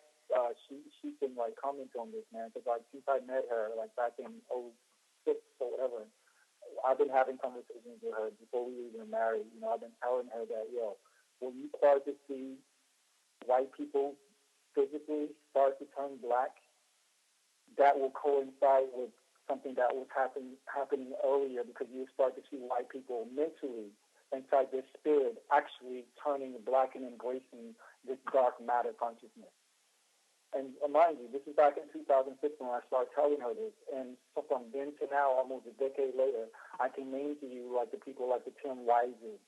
she can like comment on this, man, because like since I met her, like back in '06 or whatever, I've been having conversations with her before we were even married. You know, I've been telling her that, yo, when you start to see white people physically start to turn black, that will coincide with something that was happening earlier, because you start to see white people mentally inside their spirit actually turning black and embracing this dark matter consciousness. And mind you, this is back in 2006 when I started telling her this. And so from then to now, almost a decade later, I can name to you like the people like the Tim Wises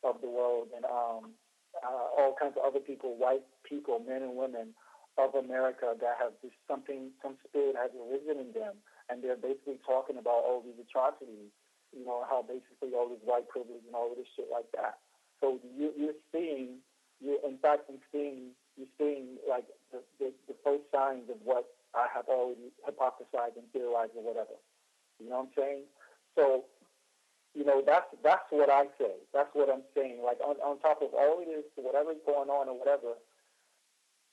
of the world and all kinds of other people, white people, men and women of America that have just some spirit has arisen in them. And they're basically talking about all these atrocities, you know, how basically all this white privilege and all of this shit like that. So you're seeing like the first signs of what I have already hypothesized and theorized or whatever. You know what I'm saying? So, you know, that's what I say. That's what I'm saying. Like on top of all of this, whatever's going on or whatever,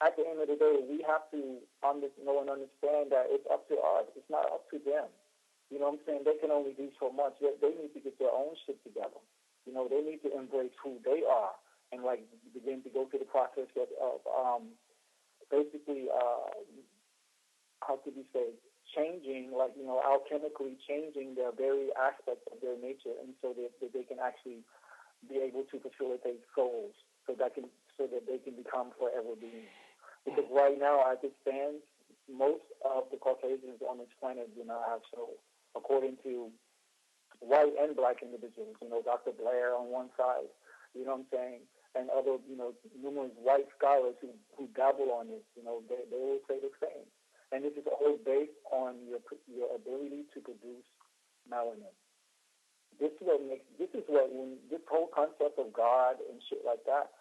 at the end of the day, we have to know and understand that it's up to us. It's not up to them. You know what I'm saying? They can only do so much. They need to get their own shit together. You know, they need to embrace who they are and, like, begin to go through the process of basically, how could you say, changing, like, you know, alchemically changing their very aspects of their nature, and so that they can actually be able to facilitate souls so that they can become forever beings. Because right now, as it stands, most of the Caucasians on this planet do not have souls, according to white and black individuals. You know, Dr. Blair on one side, you know what I'm saying, and other, you know, numerous white scholars who dabble on this. You know, they will say the same. And this is all based on your ability to produce melanin. This is what when this whole concept of God and shit like that,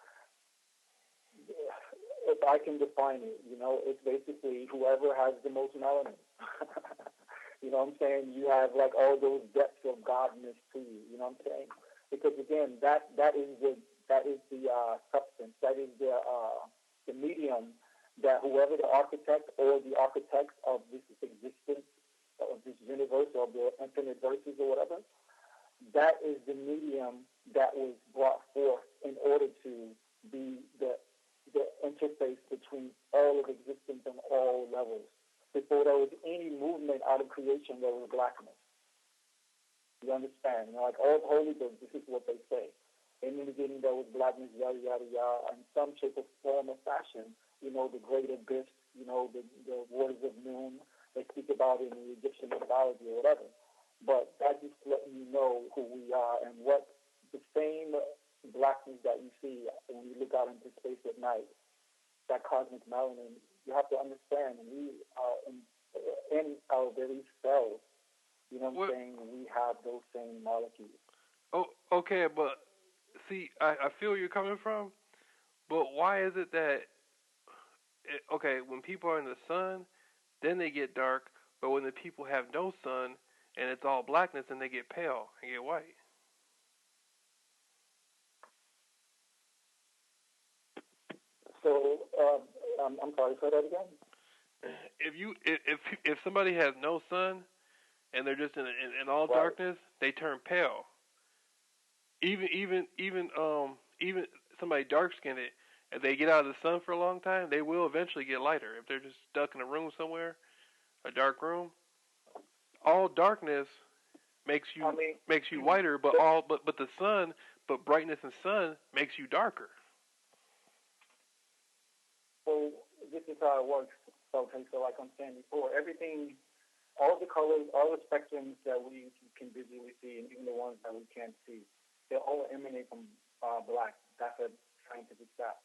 if I can define it, you know, it's basically whoever has the most melanin. You know what I'm saying? You have like all those depths of godness to you. You know what I'm saying? Because again, that is the substance. That is the medium that whoever the architect or the architects of this existence, of this universe, or the infinite verses or whatever, that is the medium that was brought forth in order to be the interface between all of existence and all levels. Before there was any movement out of creation, there was blackness. You understand? You know, like all holy books, this is what they say. In the beginning, there was blackness, yada, yada, yada, in some shape or form or fashion. You know, the great abyss, you know, the waters of noon. They speak about it in the Egyptian mythology or whatever. But that just letting you know who we are and what the same blackness that you see when you look out into space at night, that cosmic melanin, you have to understand we are in our very cells. You know what I'm saying? We have those same molecules. Oh, okay, but see, I feel where you're coming from, but why is it that, okay, when people are in the sun, then they get dark, but when the people have no sun and it's all blackness, then they get pale and get white? So, I'm sorry, say that again? If somebody has no sun and they're just in all Right. darkness, they turn pale. Even somebody dark skinned, if they get out of the sun for a long time, they will eventually get lighter. If they're just stuck in a room somewhere, a dark room, all darkness makes you whiter, but the sun, but brightness and sun makes you darker. So this is how it works. Okay, so like I'm saying before, everything, all the colors, all the spectrums that we can visually see, and even the ones that we can't see, they all emanate from black. That's a scientific fact.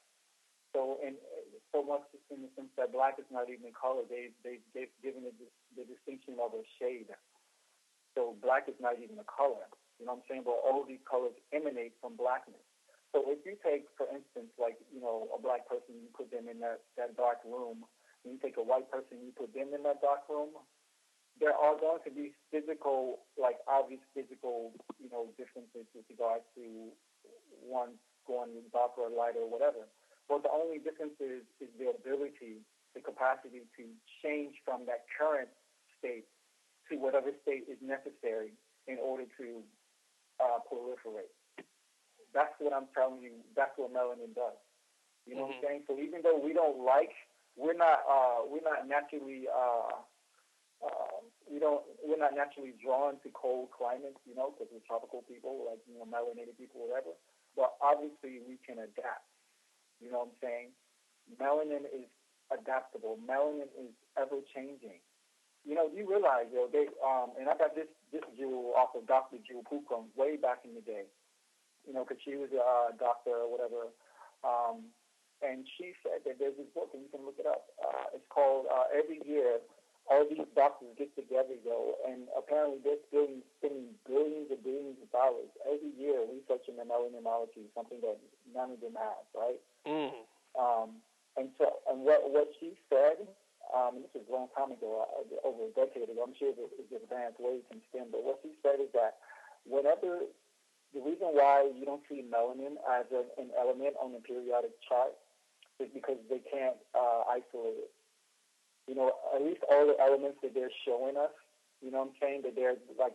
So, and so much in the sense that black is not even a color. They've given it the distinction of a shade. So black is not even a color. You know what I'm saying? But all these colors emanate from blackness. So if you take, for instance, like, you know, a black person, you put them in that dark room, and you take a white person, you put them in that dark room, there are going to be physical, like obvious physical, you know, differences with regards to one going darker or lighter or whatever. But the only difference is the ability, the capacity to change from that current state to whatever state is necessary in order to proliferate. That's what I'm telling you. That's what melanin does. You know what I'm saying? So even though we don't like, we're not naturally we're not naturally drawn to cold climates, you know, because we're tropical people, like, you know, melanated people, whatever. But obviously we can adapt. You know what I'm saying? Melanin is adaptable. Melanin is ever changing. You know, you realize, they and I got this jewel off of Dr. Jewel Pookrum way back in the day. You know, because she was a doctor or whatever. And she said that there's this book, and you can look it up. It's called Every Year, all these doctors get together, and apparently they're spending billions and billions of dollars every year researching the melanin molecule, something that none of them have, right? And what she said, this was a long time ago, over a decade ago. I'm sure it's advanced way since then, but what she said is that whenever the reason why you don't see melanin as an element on the periodic chart is because they can't isolate it. You know, at least all the elements that they're showing us, you know what I'm saying, that they're like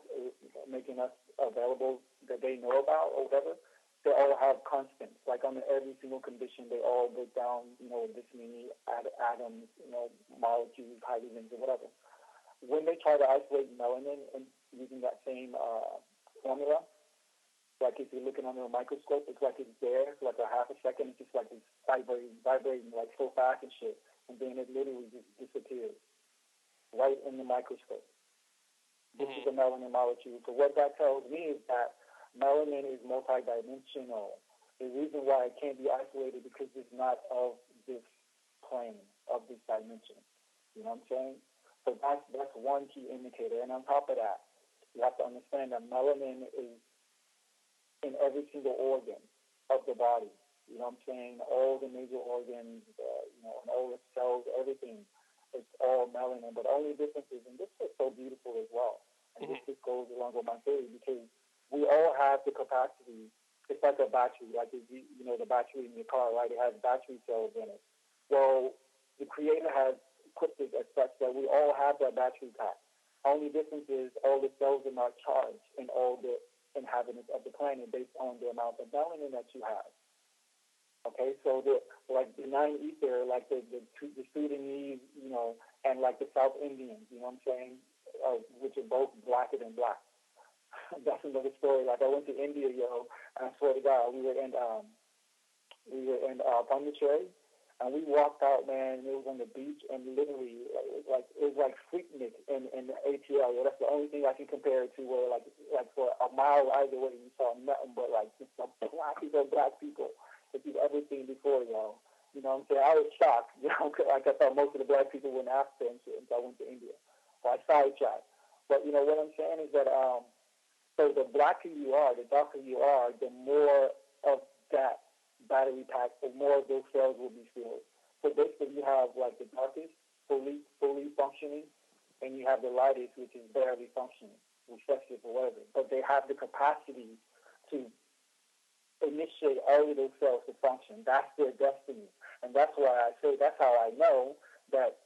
making us available that they know about or whatever, they all have constants. Like on every single condition, they all break down, you know, this many atoms, you know, molecules, hydrogens, or whatever. When they try to isolate melanin and using that same formula, like if you're looking under a microscope, it's like it's there for like a half a second. It's just like it's vibrating like so fast and shit. And then it literally just disappears right in the microscope. This is a melanin molecule. So what that tells me is that melanin is multidimensional. The reason why it can't be isolated because it's not of this plane, of this dimension. You know what I'm saying? So that's one key indicator. And on top of that, you have to understand that melanin is in every single organ of the body. You know what I'm saying? All the major organs, you know, and all the cells, everything, it's all melanin. But only difference is, and this is so beautiful as well, and this just goes along with my theory, because we all have the capacity. It's like a battery, like you know, the battery in your car, right? It has battery cells in it. Well, the Creator has equipped it as such that we all have that battery pack. Only difference is all the cells are not charged in all the inhabitants of the planet based on the amount of melanin that you have. Okay, so the nine ether, like the Sudanese, and like the South Indians, you know what I'm saying, which are both blacker than black. That's another story. Like I went to India, and I swear to God, we were in Pondicherry, and we walked out, man, and it was on the beach, and literally, it was like Freaknik in the ATL. That's the only thing I can compare it to, where like for a mile either way, you saw nothing but like just black people that you've ever seen before, yo. You know what I'm saying? I was shocked, like I thought most of the black people were in Africa and shit until I went to India. So I sidetracked. But what I'm saying is that so the blacker you are, the darker you are, the more of that battery pack, the more of those cells will be filled. So basically you have like the darkest fully functioning, and you have the lightest, which is barely functioning, recessive or whatever. But they have the capacity to initiate all of those cells to function. That's their destiny. And that's why I say, that's how I know that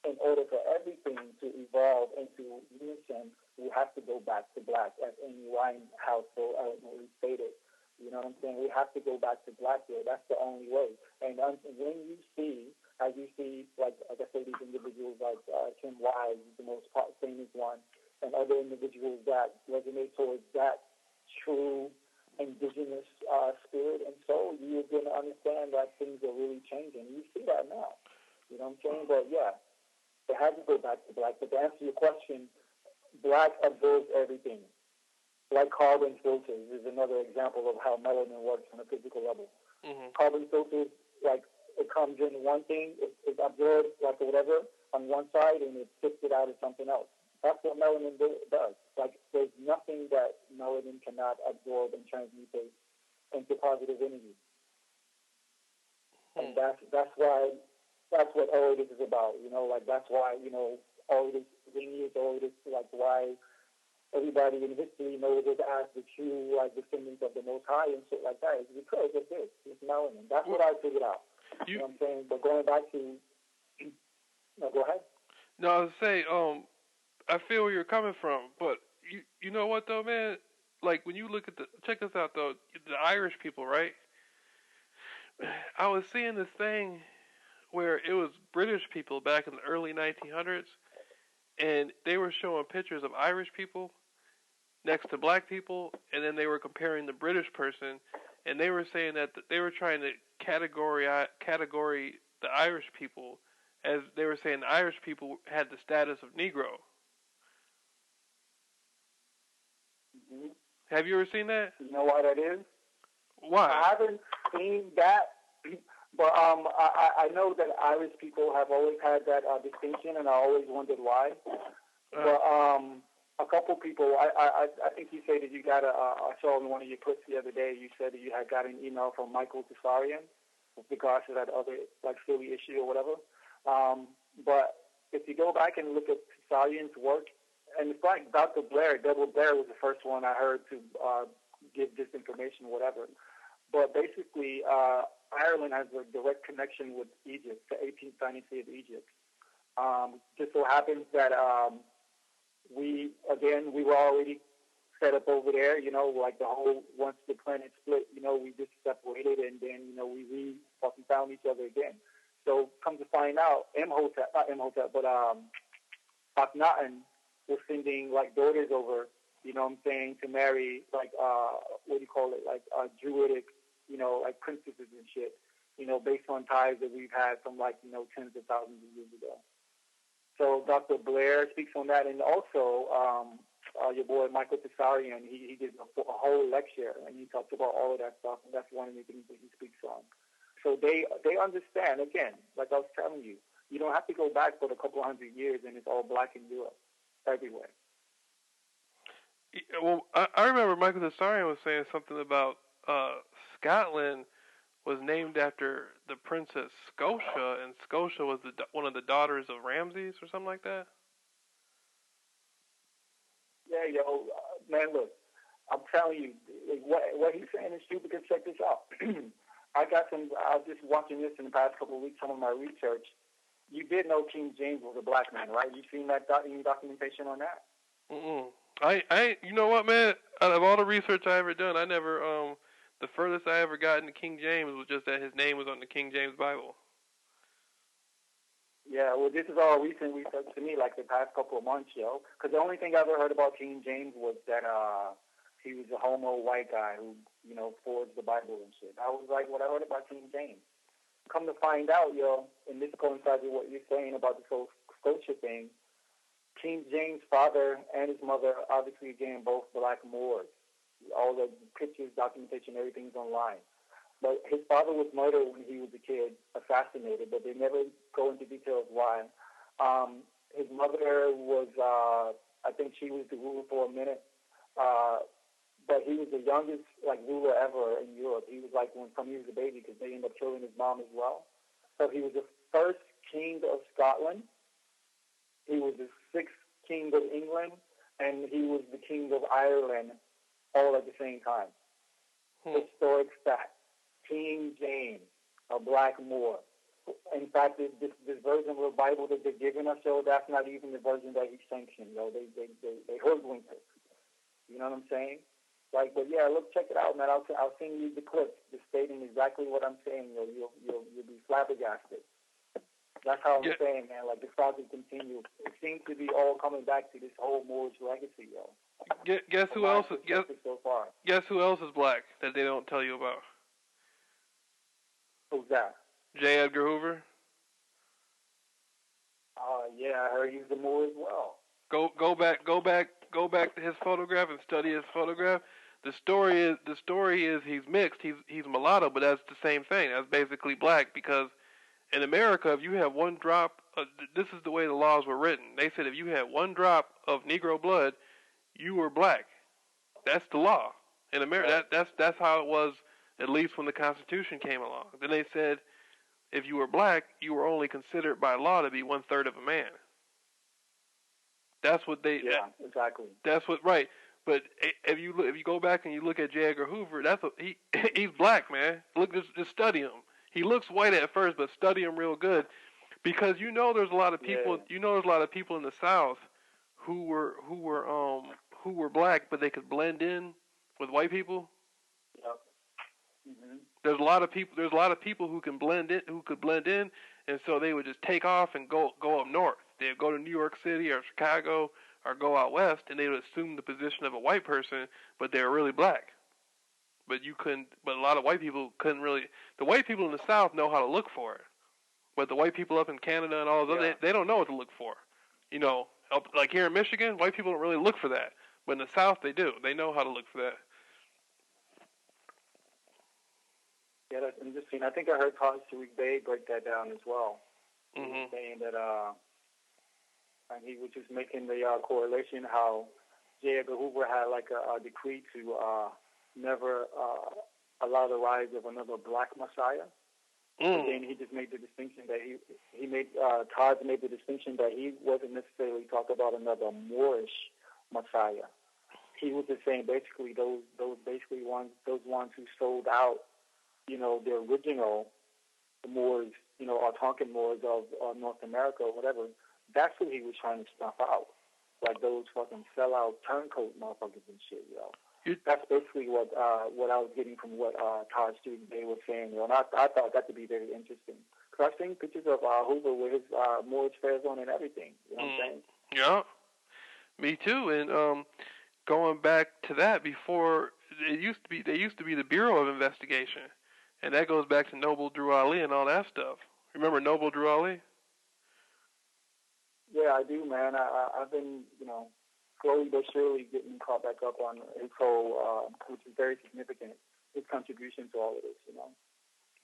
in order for everything to evolve into unison, we have to go back to black, as Amy Winehouse so eloquently stated. You know what I'm saying? We have to go back to black here. That's the only way. And when you see, as you see, like I say, these individuals like Kim Wise, the most famous one, and other individuals that resonate towards that true indigenous spirit and soul, you're going to understand that things are really changing. You see that now. You know what I'm saying? But yeah, they have to go back to black. But to answer your question, black absorbs everything. Like carbon filters is another example of how melanin works on a physical level. Mm-hmm. Carbon filters, like it comes in one thing, it absorbs like whatever on one side, and it spits it out as something else. That's what melanin does. Like there's nothing that melanin cannot absorb and transmutate into positive energy. And that's what all this is about. Like that's why all this lineage, all this like why everybody in history knows it as the true like descendants of the Most High and shit like that. Is because of this. It's melanin. That's what I figured out. You know what I'm saying? But going back to no, go ahead. No, I was saying, I feel where you're coming from, but you know what though, man? Like when you look at check this out though, the Irish people, right? I was seeing this thing where it was British people back in the early 1900s, and they were showing pictures of Irish people next to black people, and then they were comparing the British person, and they were saying that they were trying to category the Irish people, as they were saying the Irish people had the status of Negro. Mm-hmm. Have you ever seen that? You know why that is? Why? I haven't seen that, but I know that Irish people have always had that distinction, and I always wondered why. But a couple people, I think you said that you got I saw in one of your clips the other day, you said that you had got an email from Michael Tsarian with regards to that other like Philly issue or whatever. But if you go back and look at Tsarian's work, and it's like Dr. Blair, Double Blair was the first one I heard to give this information, whatever. But basically, Ireland has a direct connection with Egypt, the 18th dynasty of Egypt. Just so happens that we were already set up over there, like the whole, once the planet split, we just separated, and then, we fucking found each other again. So come to find out, not Imhotep, but Akhenaten was sending, like, daughters over, you know what I'm saying, to marry, like, Druidic, like princesses and shit, based on ties that we've had from, like, tens of thousands of years ago. So Dr. Blair speaks on that, and also your boy Michael Tsarian, he did a whole lecture, and he talked about all of that stuff, and that's one of the things that he speaks on. So they understand, again, like I was telling you, you don't have to go back for a couple of hundred years, and it's all black in Europe, everywhere. Well, I remember Michael Tsarian was saying something about Scotland was named after the Princess Scotia, and Scotia was one of the daughters of Ramses or something like that. Yeah, man, look, I'm telling you, what he's saying is true, because check this out. I was just watching this in the past couple of weeks, some of my research. You did know King James was a black man, right? You seen that any documentation on that? I you know what, man? Out of all the research I ever done, I never the furthest I ever got in the King James was just that his name was on the King James Bible. Yeah, well, this is all recent research to me, like the past couple of months, yo. Because the only thing I ever heard about King James was that he was a homo white guy who, forged the Bible and shit. I was like, what I heard about King James. Come to find out, yo, and this coincides with what you're saying about the whole sculpture thing. King James' father and his mother, obviously, again, both black Moors. All the pictures, documentation, everything's online. But his father was murdered when he was a kid, assassinated, but they never go into details why. His mother was, I think she was the ruler for a minute, but he was the youngest, ruler ever in Europe. He was from he was a baby because they ended up killing his mom as well. So he was the first king of Scotland. He was the sixth king of England, and he was the king of Ireland all at the same time. Historic fact. King James, a black Moor. In fact, this version of the Bible that they're giving us, that's not even the version that he sanctioned. They hoodwinked it. You know what I'm saying? But yeah, look, check it out, man. I'll send you the clip, just stating exactly what I'm saying. You'll be flabbergasted. That's how I'm saying, man. The saga continue. It seems to be all coming back to this whole Moorish legacy, yo. Guess who else? Guess who else is black that they don't tell you about? Who's that? J. Edgar Hoover. Yeah, I heard he's a Moor as well. Go back to his photograph and study his photograph. The story is he's mixed. He's mulatto, but that's the same thing. That's basically black because in America, if you have one drop, this is the way the laws were written. They said if you had one drop of Negro blood, you were black. That's the law in America. Right. That's how it was, at least when the Constitution came along. Then they said if you were black, you were only considered by law to be 1/3 of a man. That's what they. Yeah, exactly. That's what right. But if you go back and you look at J. Edgar Hoover, he's black, man. Look, just study him. He looks white at first, but study him real good, because there's a lot of people. Yeah. There's a lot of people in the South who were black, but they could blend in with white people. Yep. Mm-hmm. There's a lot of people who can blend in, and so they would just take off and go up north. They'd go to New York City or Chicago or go out west, and they would assume the position of a white person, but they were really black. But a lot of white people couldn't really. The white people in the South know how to look for it, but the white people up in Canada and all those, they don't know what to look for. Like here in Michigan, white people don't really look for that, but in the South they do. They know how to look for that. Yeah, that's interesting. I think I heard Taj Tariq Bey break that down as well. Mm-hmm. He was saying that, and he was just making the correlation how J. Edgar Hoover had a decree to never allow the rise of another black Messiah. But then he just made the distinction that Taj made the distinction that he wasn't necessarily talking about another Moorish Messiah. He was just saying basically those ones who sold out, the original Moors, Algonquin Moors of North America or whatever. That's who he was trying to snuff out, like those fucking sellout turncoat motherfuckers and shit, That's basically what I was getting from what Taj Student Day was saying, and I thought that to be very interesting. Because I've seen pictures of Hoover with his Moorish fairs on and everything. You know what I'm saying? Yeah, me too. And going back to that, before they used to be the Bureau of Investigation, and that goes back to Noble Drew Ali and all that stuff. Remember Noble Drew Ali? Yeah, I do, man. I've been, slowly but surely getting caught back up on his whole, which is very significant, his contribution to all of this,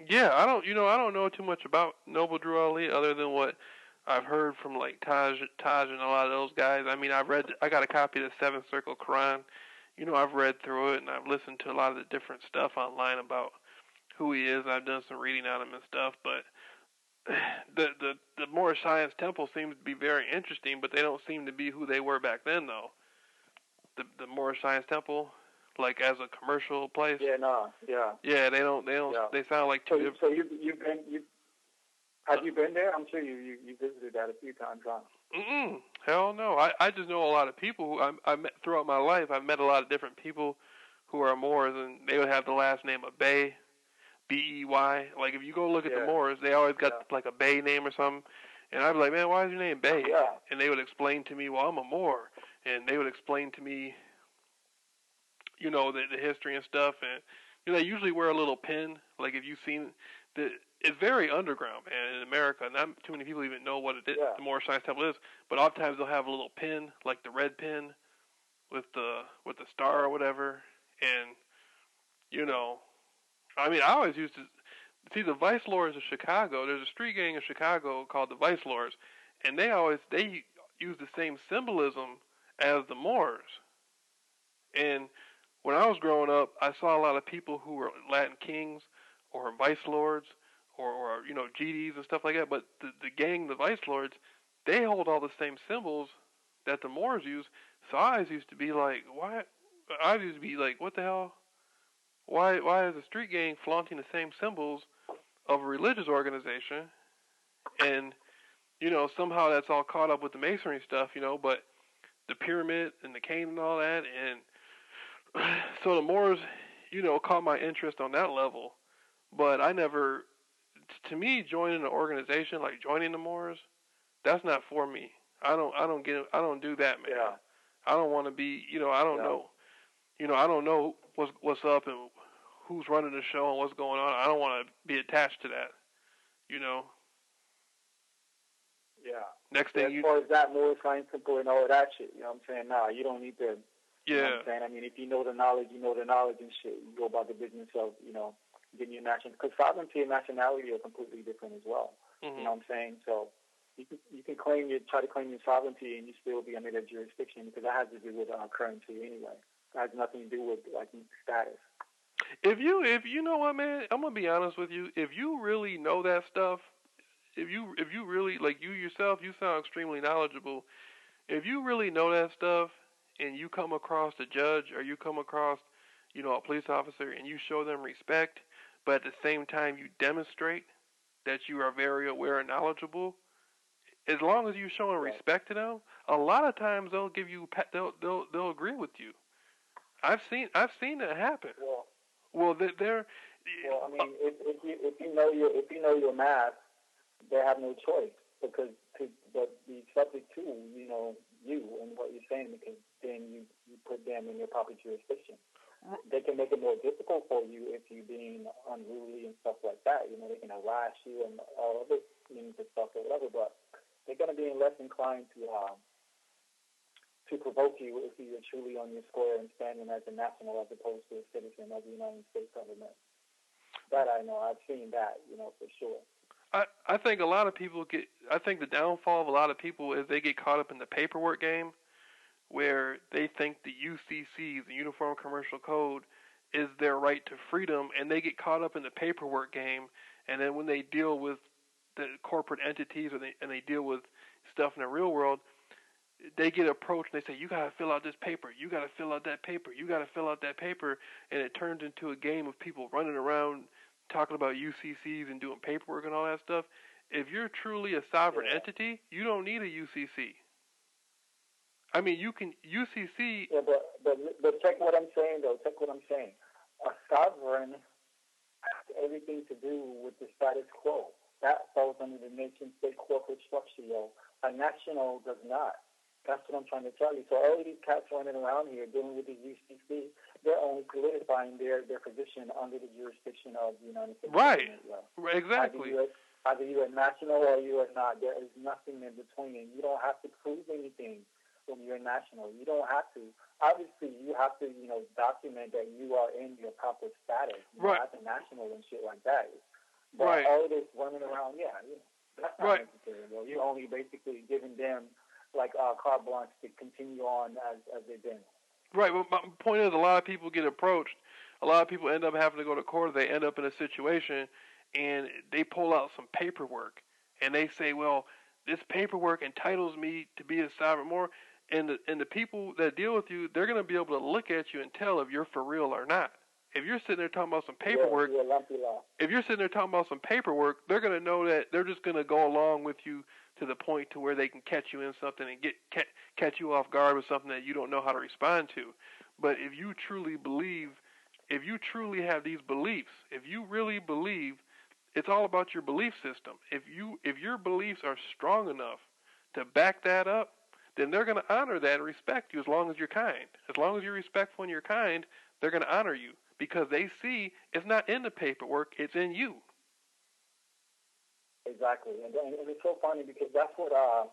Yeah, I don't know too much about Noble Drew Ali other than what I've heard from Taj and a lot of those guys. I mean, I got a copy of the Seventh Circle Quran. I've read through it and I've listened to a lot of the different stuff online about who he is. I've done some reading on him and stuff, but the Moorish Science Temple seems to be very interesting, but they don't seem to be who they were back then, though. The Moorish Science Temple, as a commercial place. Yeah, no, yeah. Yeah, they don't. Yeah. They sound like two different. So have you been there? I'm sure you visited that a few times, huh? Mm-mm. Hell no. I just know a lot of people who I met throughout my life. I've met a lot of different people who are Moors, and they would have the last name of Bey, Bey. Like if you go look at the Yeah, Moors, they always got yeah, like a Bey name or something. And I'd be like, man, why is your name Bey? yeah, And they would explain to me, well, I'm a Moor, and they would explain to me, the history and stuff. And they usually wear a little pin. Like if you've seen the, it's very underground, man, in America. Not too many people even know what it is, yeah, the Moorish Science Temple is. But oftentimes they'll have a little pin, like the red pin with the star or whatever. And you know, I mean, I always used to see the Vice Lords of Chicago. There's a street gang in Chicago called the Vice Lords, and they use the same symbolism as the Moors. And when I was growing up, I saw a lot of people who were Latin kings or vice lords or GDs and stuff like that. But the gang, the vice lords, they hold all the same symbols that the Moors use. So I always used to be like, why? I used to be like, what the hell? Why is the street gang flaunting the same symbols of a religious organization? And somehow that's all caught up with the masonry stuff, but the pyramid and the cane and all that, and so the Moors, caught my interest on that level. But I never, to me, joining an organization like joining the Moors, that's not for me. I don't do that, man. yeah, I don't want to be, I don't yeah, know, I don't know what's up and who's running the show and what's going on. I don't want to be attached to that, you know. yeah. Next Yeah, thing as you, far as that, more science simple and all of that shit. You know what I'm saying? Nah, you don't need to. You know yeah, what I'm saying? I mean, if you know the knowledge, you know the knowledge and shit. You go about the business of, getting your national, because sovereignty and nationality are completely different as well. You mhm, know what I'm saying? So you can try to claim your sovereignty and you still be under their jurisdiction because that has to do with currency anyway. That has nothing to do with like status. if you know what, man, I'm gonna be honest with you. If you really know that stuff, if you really like you yourself, you sound extremely knowledgeable. If you really know that stuff, and you come across a judge or you come across, a police officer, and you show them respect, but at the same time you demonstrate that you are very aware and knowledgeable, as long as you're showing Right. respect to them, a lot of times they'll give you they'll agree with you. I've seen that happen. Well, Well, they're well, I mean, if you know your math, they have no choice because but be subject to you and what you're saying because then you put them in your proper jurisdiction. They can make it more difficult for you if you're being unruly and stuff like that. They can harass you and all other things and stuff or whatever, but they're going to be less inclined to provoke you if you're truly on your square and standing as a national as opposed to a citizen of the United States government. That I know. I've seen that, for sure. I think a lot of people get. I think the downfall of a lot of people is they get caught up in the paperwork game, where they think the UCC, the Uniform Commercial Code, is their right to freedom, and they get caught up in the paperwork game. And then when they deal with the corporate entities, and they deal with stuff in the real world, they get approached and they say, "You got to fill out this paper. You got to fill out that paper. You got to fill out that paper," and it turns into a game of people running around talking about UCCs and doing paperwork and all that stuff. If you're truly a sovereign Yeah. entity, you don't need a UCC. I mean, you can UCC. Yeah, but check what I'm saying though. Check what I'm saying. A sovereign has everything to do with the status quo. That falls under the nation state corporate structure, yo. A national does not. That's what I'm trying to tell you. So all of these cats running around here dealing with the UCC, they're only solidifying their position under the jurisdiction of the United States Right. government. Yo. Exactly. Either you're a national or you are not. There is nothing in between. You don't have to prove anything when you're a national. You don't have to. Obviously, you have to, document that you are in your proper status, Right. as a national and shit like that. But Right. all this running around, that's not Right. necessary. Well, you're only basically giving them like carte blanche to continue on as they've been. Right. But my point is, a lot of people get approached. A lot of people end up having to go to court. They end up in a situation, and they pull out some paperwork, and they say, "Well, this paperwork entitles me to be a sovereign more." And the people that deal with you, they're going to be able to look at you and tell if you're for real or not. If you're sitting there talking about some paperwork, Yeah, lumpy law. if you're sitting there talking about some paperwork, they're going to know that they're just going to go along with you to the point to where they can catch you in something and catch you off guard with something that you don't know how to respond to. But if you truly believe, if you truly have these beliefs, if you really believe, it's all about your belief system. If your beliefs are strong enough to back that up, then they're going to honor that and respect you as long as you're kind. As long as you're respectful and you're kind, they're going to honor you because they see it's not in the paperwork, it's in you. Exactly, and it's so funny because that's what all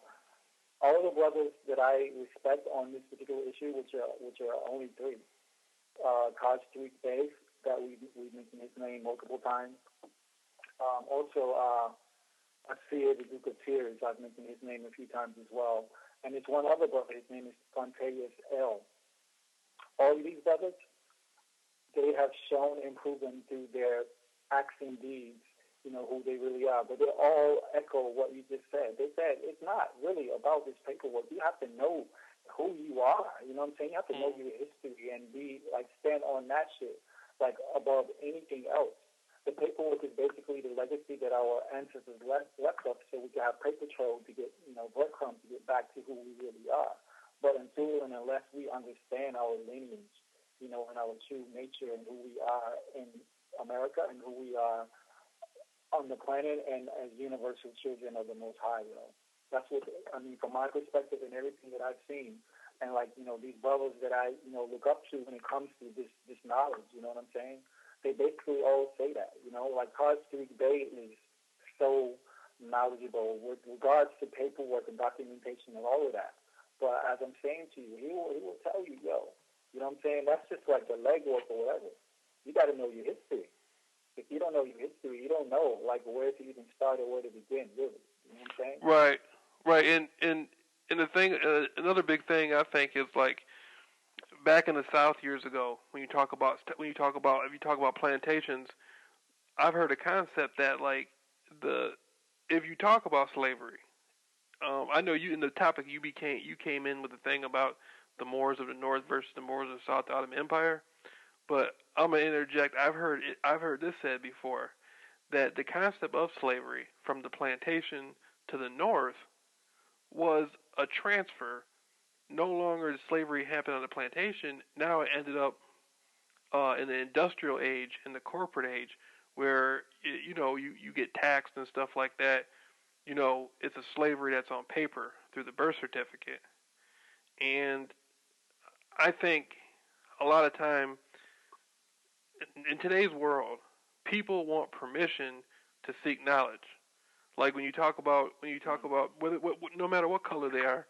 the brothers that I respect on this particular issue, which are only three, Taj Tariq Bey, that we mentioned his name multiple times. Also, Asir, the Duke of Tears, I've mentioned his name a few times as well. And it's one other brother, his name is Spontaneous L. All of these brothers, they have shown and proven through their acts and deeds, who they really are. But they all echo what you just said. They said it's not really about this paperwork. You have to know who you are. You know what I'm saying? You have to know your history and stand on that shit, above anything else. The paperwork is basically the legacy that our ancestors left us so we can have paper trail to get, breadcrumbs to get back to who we really are. But until and unless we understand our lineage, and our true nature and who we are in America and who we are on the planet and as universal children of the Most High, That's what, from my perspective and everything that I've seen. And, these brothers that I, look up to when it comes to this knowledge, you know what I'm saying? They basically all say that, Taj Tariq Bey is so knowledgeable with regards to paperwork and documentation and all of that. But as I'm saying to you, he will tell you, you know what I'm saying? That's just like the legwork or whatever. You got to know your history. If you don't know your history, you don't know where to even start or where to begin, really. You know what I'm saying? Right. And the thing, another big thing I think is back in the South years ago, if you talk about plantations, I've heard a concept that if you talk about slavery, I know you in the topic you came in with the thing about the Moors of the North versus the Moors of the South, the Ottoman Empire. But I'm gonna interject. I've heard this said before that the concept of slavery from the plantation to the North was a transfer. No longer did slavery happen on the plantation. Now it ended up in the industrial age, in the corporate age, where you get taxed and stuff like that. It's a slavery that's on paper through the birth certificate. And I think a lot of time in today's world, people want permission to seek knowledge. Like when you talk about whether, no matter what color they are,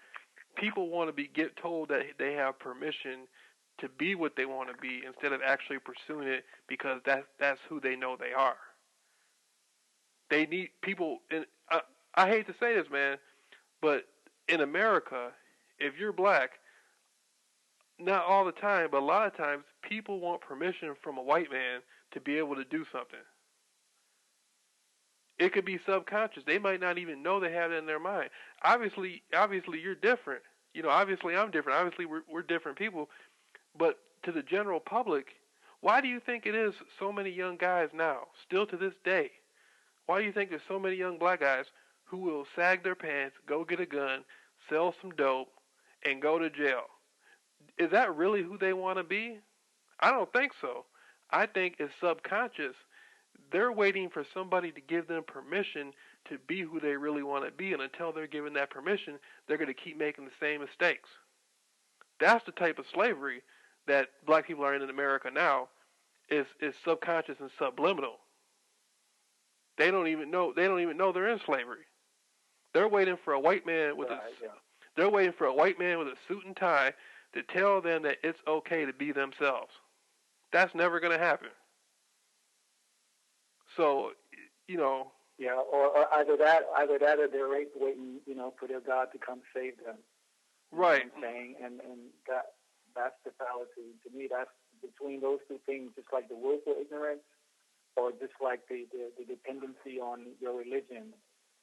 people want to get told that they have permission to be what they want to be instead of actually pursuing it because that's who they know they are. They need people, and I hate to say this, man, but in America, if you're black, not all the time, but a lot of times, people want permission from a white man to be able to do something. It could be subconscious. They might not even know they have it in their mind. Obviously, you're different. Obviously I'm different. Obviously, we're different people. But to the general public, why do you think it is so many young guys now, still to this day, why do you think there's so many young black guys who will sag their pants, go get a gun, sell some dope, and go to jail? Is that really who they want to be? I don't think so. I think it's subconscious. They're waiting for somebody to give them permission to be who they really want to be, and until they're given that permission, they're going to keep making the same mistakes. That's the type of slavery that black people are in America now. Is subconscious and subliminal. They don't even know they're in slavery. They're waiting for a white man with They're waiting for a white man with a suit and tie to tell them that it's okay to be themselves. That's never going to happen. So, Yeah, or either that or they're waiting, for their God to come save them. Right. You know what I'm saying? And that's the fallacy. To me, that's between those two things, just like the willful ignorance or just like the dependency on your religion,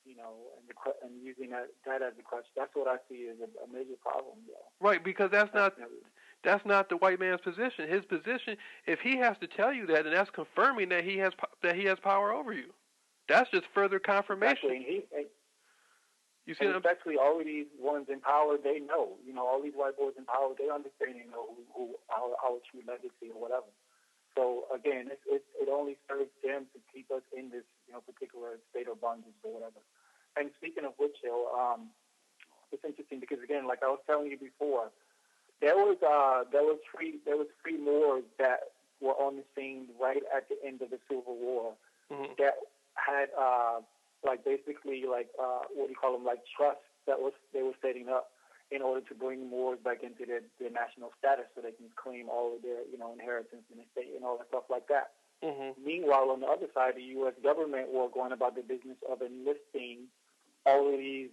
and using that as a crutch. That's what I see as a major problem. Right, because that's not the white man's position. His position, if he has to tell you that, then that's confirming that he has power over you. That's just further confirmation. Exactly. You see, and especially all of these ones in power, they know. All these white boys in power, they understand. Who our true legacy or whatever. So again, it only serves them to keep us in this particular state of bondage or whatever. And speaking of which, it's interesting because again, like I was telling you before, there was three Moors that were on the scene right at the end of the Civil War that had basically what do you call them, like trusts they were setting up in order to bring Moors back into their national status so they can claim all of their inheritance in the state and all that stuff like that. Meanwhile, on the other side, the U.S. government were going about the business of enlisting all of these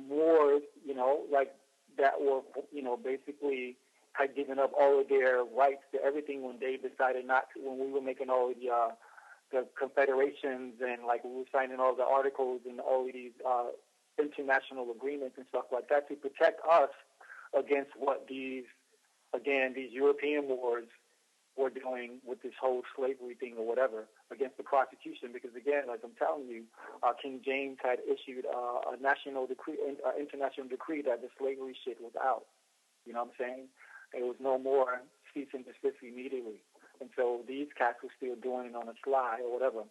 Moors, that were, basically had given up all of their rights to everything when they decided not to, when we were making all of the confederations and we were signing all the articles and all of these international agreements and stuff like that to protect us against what these European wars were doing with this whole slavery thing or whatever, against the prosecution. Because again, like I'm telling you, King James had issued a national decree, international decree that the slavery shit was out. You know what I'm saying? It was no more cease and desist immediately. And so these cats were still doing it on a sly or whatever.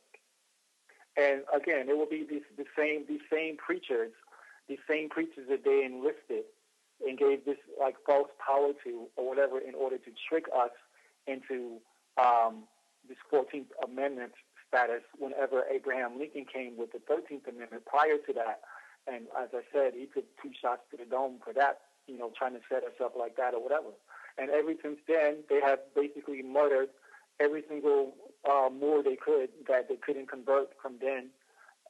And again, it will be these same preachers that they enlisted and gave this false power to or whatever in order to trick us into this 14th Amendment status whenever Abraham Lincoln came with the 13th Amendment prior to that. And as I said, he took 2 shots to the dome for that, trying to set us up like that or whatever. And ever since then, they have basically murdered every single Moor they could that they couldn't convert from then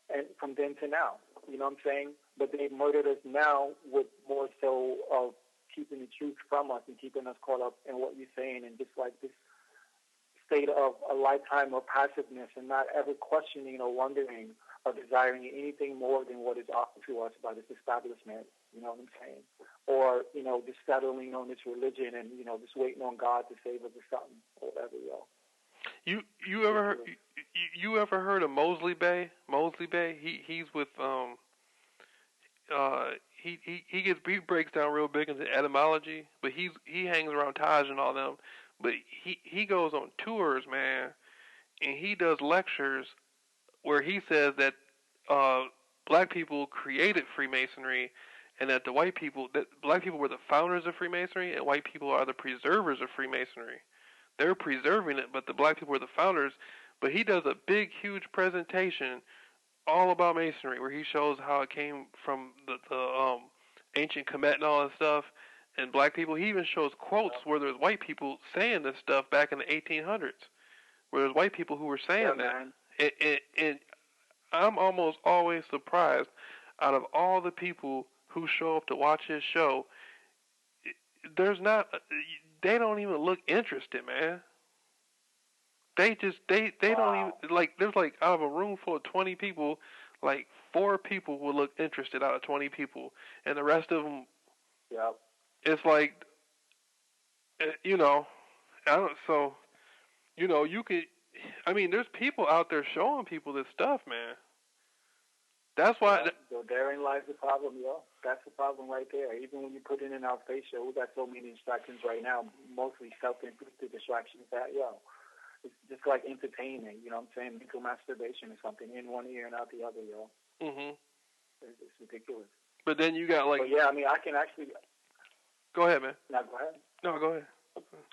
to now. You know what I'm saying? But they murdered us now with more so of keeping the truth from us and keeping us caught up in what you're saying and just this state of a lifetime of passiveness and not ever questioning or wondering or desiring anything more than what is offered to us by this establishment. You know what I'm saying? Or, just settling on this religion and, just waiting on God to save us or something or whatever, You ever heard of Mosley Bay? Mosley Bay? He's with he breaks down real big into etymology, but he hangs around Taj and all them. But he goes on tours, man, and he does lectures where he says that black people created Freemasonry, and that black people were the founders of Freemasonry, and white people are the preservers of Freemasonry. They're preserving it, but the black people were the founders. But he does a big, huge presentation all about Masonry, where he shows how it came from the ancient Kemet and all that stuff, and black people. He even shows quotes where there's white people saying this stuff back in the 1800s, where there's white people who were saying that. And I'm almost always surprised, out of all the people who show up to watch his show, they don't even look interested, man. They don't even, there's out of a room full of 20 people, 4 people will look interested out of 20 people, and the rest of them, it's there's people out there showing people this stuff, man. That's why. Therein lies the problem, That's the problem right there. Even when you put it in our face show, we got so many distractions right now, mostly self-inflicted distractions that, it's just like entertainment, you know what I'm saying? Mental masturbation or something, in one ear and out the other, It's ridiculous. But then you got I can actually... Go ahead, man. No, go ahead. No, go ahead.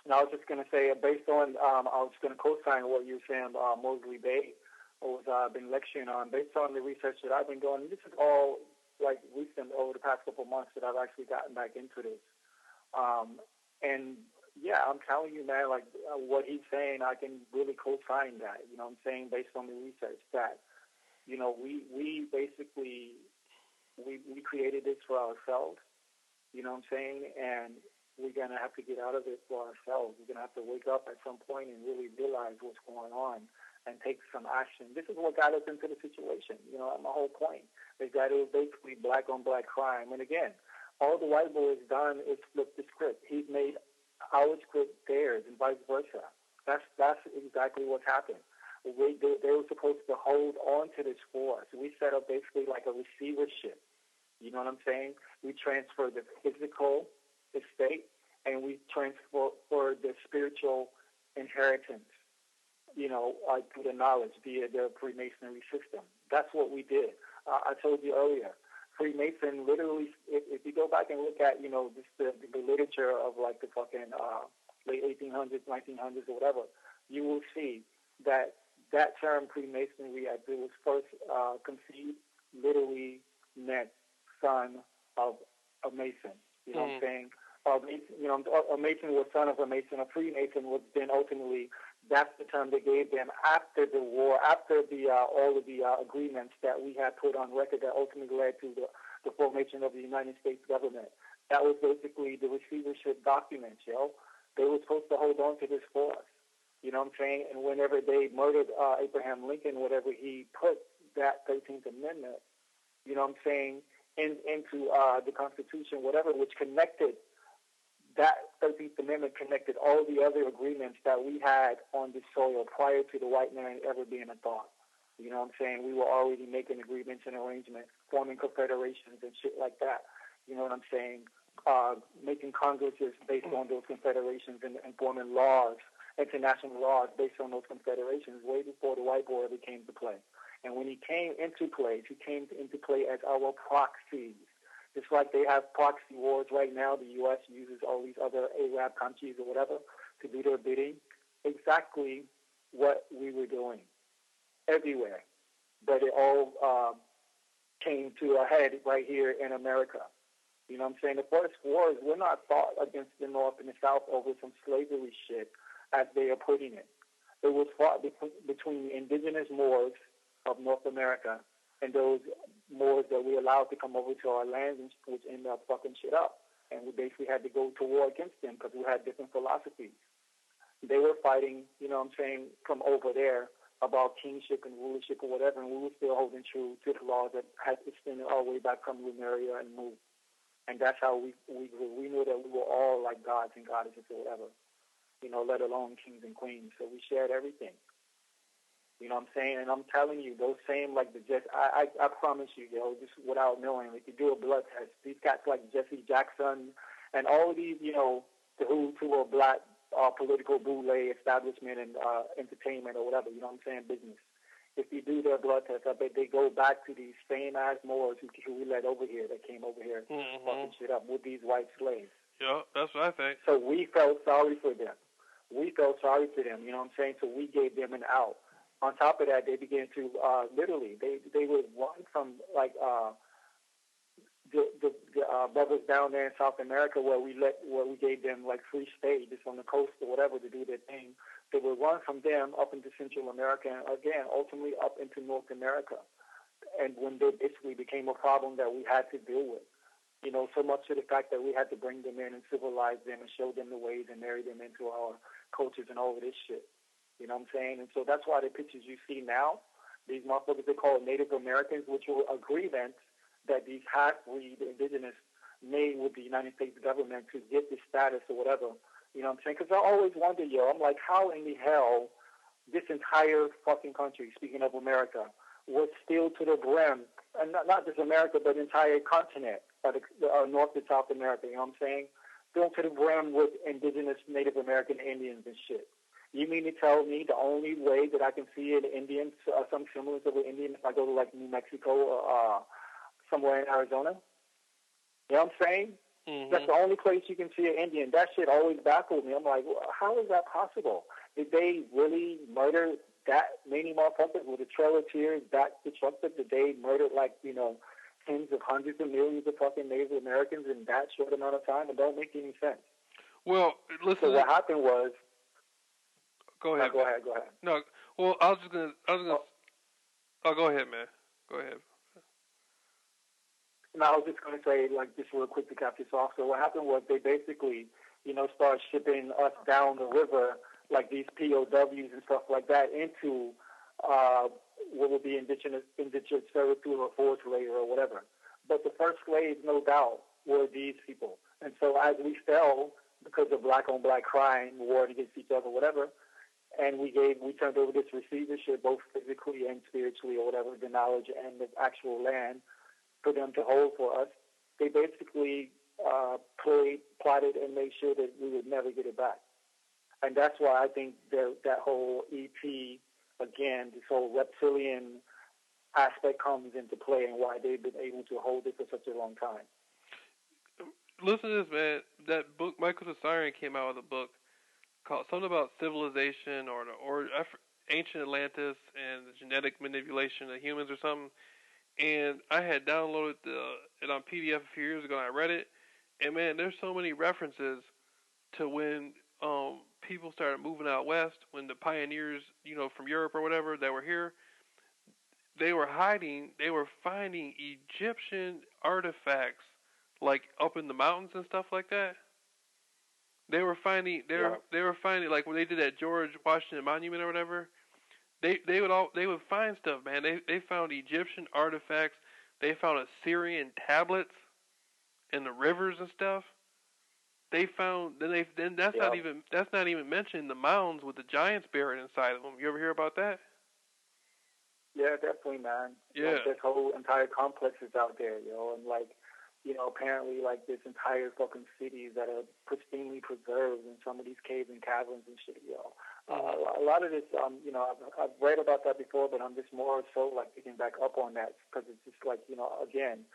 No, I was just going to say, based on, I was going to co-sign what you were saying about Mosley Bay, I've been lecturing on, based on the research that I've been doing. This is all, recent, over the past couple of months that I've actually gotten back into this. And... yeah, I'm telling you, man, what he's saying, I can really co-sign that, you know what I'm saying, based on the research that, we basically, we created this for ourselves, you know what I'm saying, and we're going to have to get out of it for ourselves. We're going to have to wake up at some point and really realize what's going on and take some action. This is what got us into the situation, my whole point is that it was basically black-on-black crime. And again, all the white boy has done is flip the script. He's made our script theirs and vice versa. That's exactly what happened. They were supposed to hold on to this for us. We set up basically like a receivership, You know what I'm saying? We transfer the physical estate, and we transfer for the spiritual inheritance, through the knowledge via the Freemasonry system. That's what we did. I told you earlier, Freemason literally, if you go back and look at, just the literature of like the fucking late 1800s, 1900s, or whatever, you will see that term Freemasonry, as it was first conceived, literally meant son of a Mason. You know what I'm saying? A Mason was son of a Mason. A Freemason was then ultimately, that's the term they gave them after the war, after the all of the agreements that we had put on record that ultimately led to the formation of the United States government. That was basically the receivership documents, They were supposed to hold on to this for us. You know what I'm saying? And whenever they murdered Abraham Lincoln, whatever, he put that 13th Amendment, you know what I'm saying, into the Constitution, whatever, which connected, that 13th Amendment connected all the other agreements that we had on this soil prior to the white man ever being a thought. You know what I'm saying? We were already making agreements and arrangements, forming confederations and shit like that. You know what I'm saying? Making congresses based on those confederations and forming laws, international laws based on those confederations way before the white boy ever came to play. And when he came into play as our proxies. Just like they have proxy wars right now, the U.S. uses all these other Arab countries or whatever to do their bidding. Exactly what we were doing everywhere. But it all came to a head right here in America. You know what I'm saying? The first wars were not fought against the North and the South over some slavery shit, as they are putting it. It was fought between the indigenous Moors of North America and those Moors that we allowed to come over to our lands, which ended up fucking shit up. And we basically had to go to war against them because we had different philosophies. They were fighting, you know what I'm saying, from over there about kingship and rulership or whatever, and we were still holding true to the laws that had extended all the way back from Lemuria and moved. And that's how we grew. We knew that we were all like gods and goddesses or whatever, let alone kings and queens. So we shared everything. You know what I'm saying? And I'm telling you, those same, like I promise you, just without knowing, if you do a blood test, these cats like Jesse Jackson and all of these, the who are black political boule establishment and entertainment or whatever, you know what I'm saying, business. If you do their blood test, I bet they go back to these same ass Moors who we let over here, that came over here fucking shit up with these white slaves. Yeah, that's what I think. So we felt sorry for them. You know what I'm saying? So we gave them an out. On top of that, they began to literally, they would run from like the brothers down there in South America where we gave them like free stay just on the coast or whatever to do their thing. They would run from them up into Central America and again, ultimately up into North America. And when they basically became a problem that we had to deal with, so much to the fact that we had to bring them in and civilize them and show them the ways and marry them into our cultures and all of this shit. You know what I'm saying? And so that's why the pictures you see now, these motherfuckers, they call Native Americans, which were agreements that these half-breed indigenous made with the United States government to get this status or whatever. You know what I'm saying? Because I always wonder, I'm like, how in the hell this entire fucking country, speaking of America, was still to the brim, and not just America, but the entire continent, North to South America, you know what I'm saying? Filled to the brim with indigenous Native American Indians and shit. You mean to tell me the only way that I can see an Indian, some semblance of an Indian, if I go to like New Mexico or somewhere in Arizona? You know what I'm saying? Mm-hmm. That's the only place you can see an Indian. That shit always baffled me. I'm like, well, how is that possible? Did they really murder that many motherfuckers with a trail of tears back to truck that did they murdered like, tens of hundreds of millions of fucking Native Americans in that short amount of time? It don't make any sense. Well, listen. So what happened was. Go ahead. Go ahead. No, well, I was gonna. Oh, go ahead, man. Go ahead. No, I was just going to say, like, just real quick to cap this off. So what happened was they basically, started shipping us down the river, like these POWs and stuff like that, into what would be indentured servitude or forced labor or whatever. But the first slaves, no doubt, were these people. And so as we fell, because of black-on-black crime, war against each other, whatever, and we turned over this receivership, both physically and spiritually or whatever, the knowledge and the actual land, for them to hold for us, they basically plotted, and made sure that we would never get it back. And that's why I think that whole EP, again, this whole reptilian aspect comes into play, and why they've been able to hold it for such a long time. Listen to this, man. That book, Michael the Siren came out with a book called something about civilization or ancient Atlantis and the genetic manipulation of humans or something. And I had downloaded it on PDF a few years ago, and I read it. And man, there's so many references to when people started moving out west, when the pioneers, from Europe or whatever that were here, they were finding Egyptian artifacts like up in the mountains and stuff like that. They were finding like when they did that George Washington Monument or whatever. They would find stuff, man. They found Egyptian artifacts. They found Assyrian tablets in the rivers and stuff. They found that's not even mentioning the mounds with the giants buried inside of them. You ever hear about that? Yeah, definitely, man. Yeah. This whole entire complex is out there, and apparently, this entire fucking cities that are pristinely preserved in some of these caves and caverns and shit, A lot of this, I've read about that before, but I'm just more so picking back up on that because it's just again,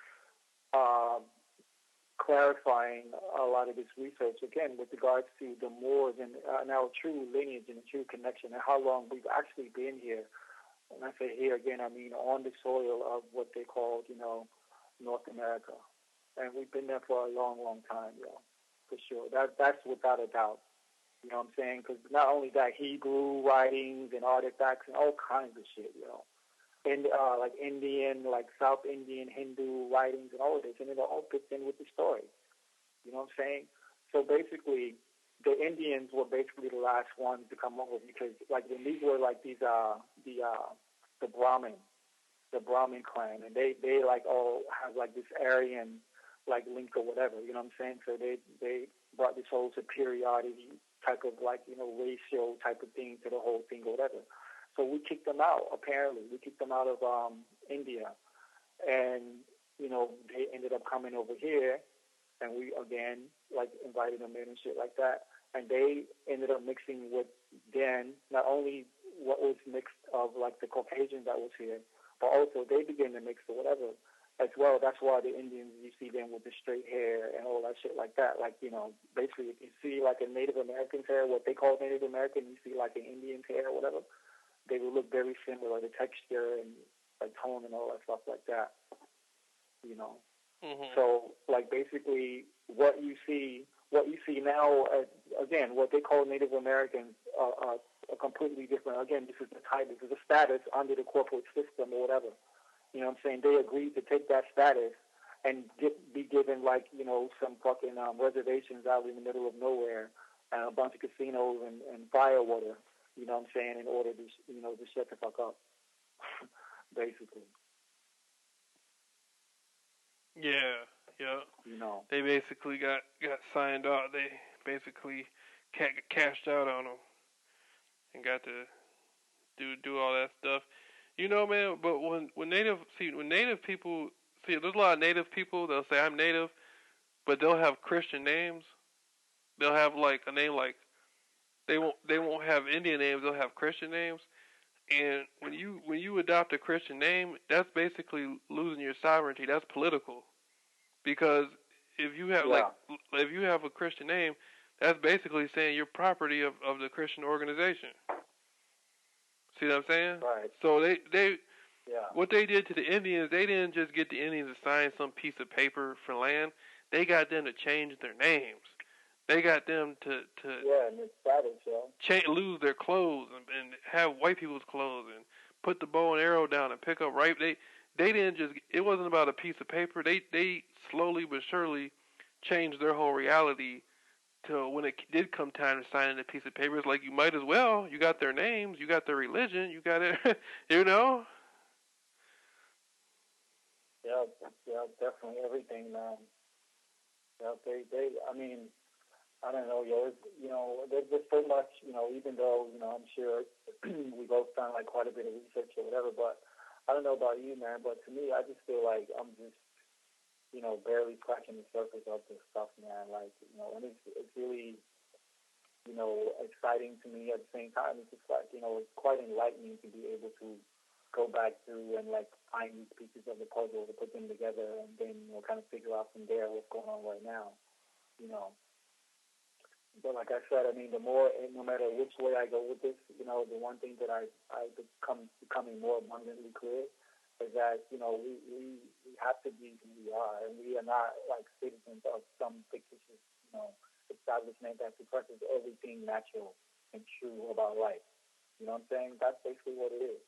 clarifying a lot of this research again with regards to the Moors and our true lineage and true connection and how long we've actually been here. And I say here again, I mean on the soil of what they called, North America. And we've been there for a long, long time, for sure. That's without a doubt. You know what I'm saying? Because not only that, Hebrew writings and artifacts and all kinds of shit, And like Indian, South Indian, Hindu writings and all of this. And it all fits in with the story. You know what I'm saying? So basically, the Indians were basically the last ones to come over because, when these were the Brahmin clan, and they all have this Aryan link or whatever. You know what I'm saying? So they brought this whole superiority type of racial type of thing to the whole thing or whatever. So we kicked them out. Apparently, we kicked them out of India, and they ended up coming over here, and we again invited them in and shit like that. And they ended up mixing with then not only what was mixed of the Caucasians that was here, but also they began to mix or whatever as well. That's why the Indians, you see them with the straight hair and all that shit like that. Basically if you see a Native American's hair, what they call Native American, you see an Indian's hair or whatever, they will look very similar, the texture and tone and all that stuff like that. Mm-hmm. So basically what you see now, again, what they call Native Americans are completely different. Again, this is the type, this is a status under the corporate system or whatever. You know what I'm saying? They agreed to take that status and be given some fucking reservations out in the middle of nowhere and a bunch of casinos and fire water. You know what I'm saying? In order to to shut the fuck up, basically. Yeah. They basically got signed out. They basically cashed out on them and got to do all that stuff. Man. But when native people there's a lot of native people. They'll say I'm native, but they'll have Christian names. They'll have a name they won't have Indian names. They'll have Christian names. And when you adopt a Christian name, that's basically losing your sovereignty. That's political. Because if you have if you have a Christian name, that's basically saying you're property of the Christian organization. See what I'm saying? Right. So they what they did to the Indians, they didn't just get the Indians to sign some piece of paper for land. They got them to change their names. They got them to and it's status, lose their clothes and have white people's clothes and put the bow and arrow down and pick up They didn't just. It wasn't about a piece of paper. They slowly but surely changed their whole reality to when it did come time to sign a piece of paper. It's like you might as well. You got their names. You got their religion. You got it. Yeah, definitely everything, man. Yeah, they. I mean, I don't know, there's just so much, even though, I'm sure we both done quite a bit of research or whatever, but I don't know about you, man, but to me, I just feel like I'm just barely scratching the surface of this stuff, man. Like, and it's really, exciting to me at the same time. It's just like, it's quite enlightening to be able to go back through and like find these pieces of the puzzle to put them together and then, kind of figure out from there what's going on right now, you know. But like I said, I mean, the more, no matter which way I go with this, the one thing that I becoming more abundantly clear is that, we have to be who we are, and we are not like citizens of some fictitious, establishment that suppresses everything natural and true about life. You know what I'm saying? That's basically what it is.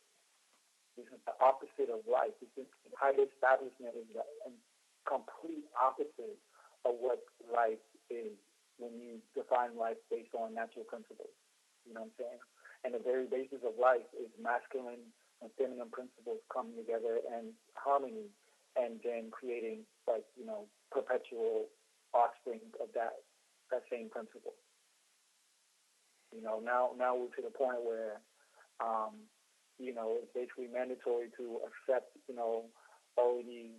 This is the opposite of life. This entire establishment is the complete opposite of what life is when you define life based on natural principles. You know what I'm saying? And the very basis of life is masculine and feminine principles coming together and harmony, and then creating like perpetual offspring of that same principle. Now we're to the point where it's basically mandatory to accept, all of these,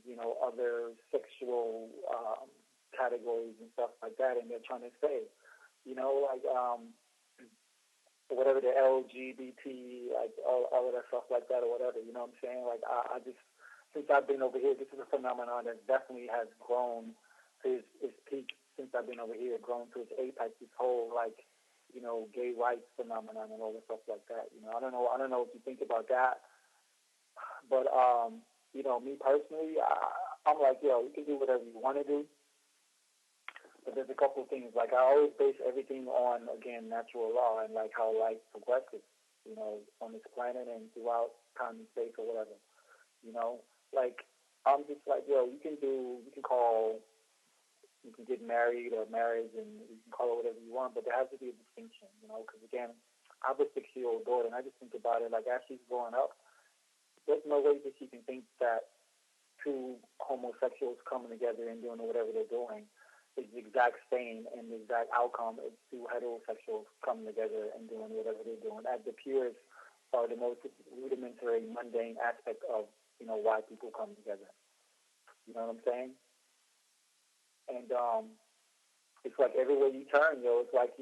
other sexual categories and stuff like that, and they're trying to say, like whatever the LGBT, like all of that stuff like that or whatever, you know what I'm saying? Like I just, since I've been over here, this is a phenomenon that definitely has grown to its peak since I've been over here, grown to its apex, this whole like, gay rights phenomenon and all the stuff like that. I don't know if you think about that, but me personally, I'm like, yo, you can do whatever you want to do, but there's a couple of things. Like I always base everything on, again, natural law and like how life progresses, on this planet and throughout time and space or whatever. Like I'm just like, yo, you can get married or marriage, and you can call it whatever you want, but there has to be a distinction, because again, I have a 6-year-old daughter, and I just think about it, like as she's growing up, there's no way that she can think that two homosexuals coming together and doing whatever they're doing is the exact same and the exact outcome as two heterosexuals coming together and doing whatever they're doing. At the purest or the most rudimentary, mundane aspect of, why people come together. You know what I'm saying? And it's like everywhere you turn, yo. It's like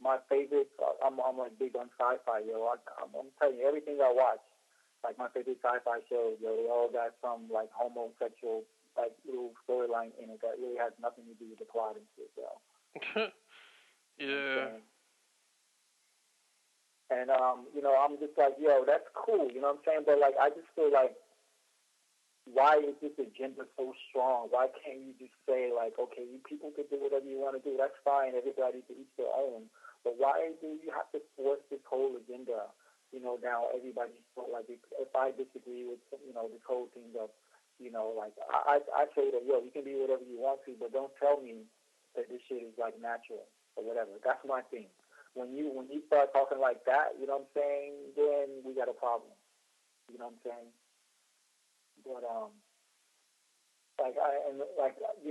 my favorite. I'm like big on sci-fi, yo. I'm telling you, everything I watch, like my favorite sci-fi shows, yo, they all got some like homosexual like little storyline in it that really has nothing to do with the plot and shit, yo. Yeah. And I'm just like, yo, that's cool, you know what I'm saying? But like, I just feel like, why is this agenda so strong? Why can't you just say like, okay, you people can do whatever you want to do. That's fine. Everybody can each their own. But why do you have to force this whole agenda, down everybody's throat? Like, if I disagree with, this whole thing of, like I say that, yo, you can be whatever you want to, but don't tell me that this shit is like natural or whatever. That's my thing. When you start talking like that, you know what I'm saying? Then we got a problem. You know what I'm saying? But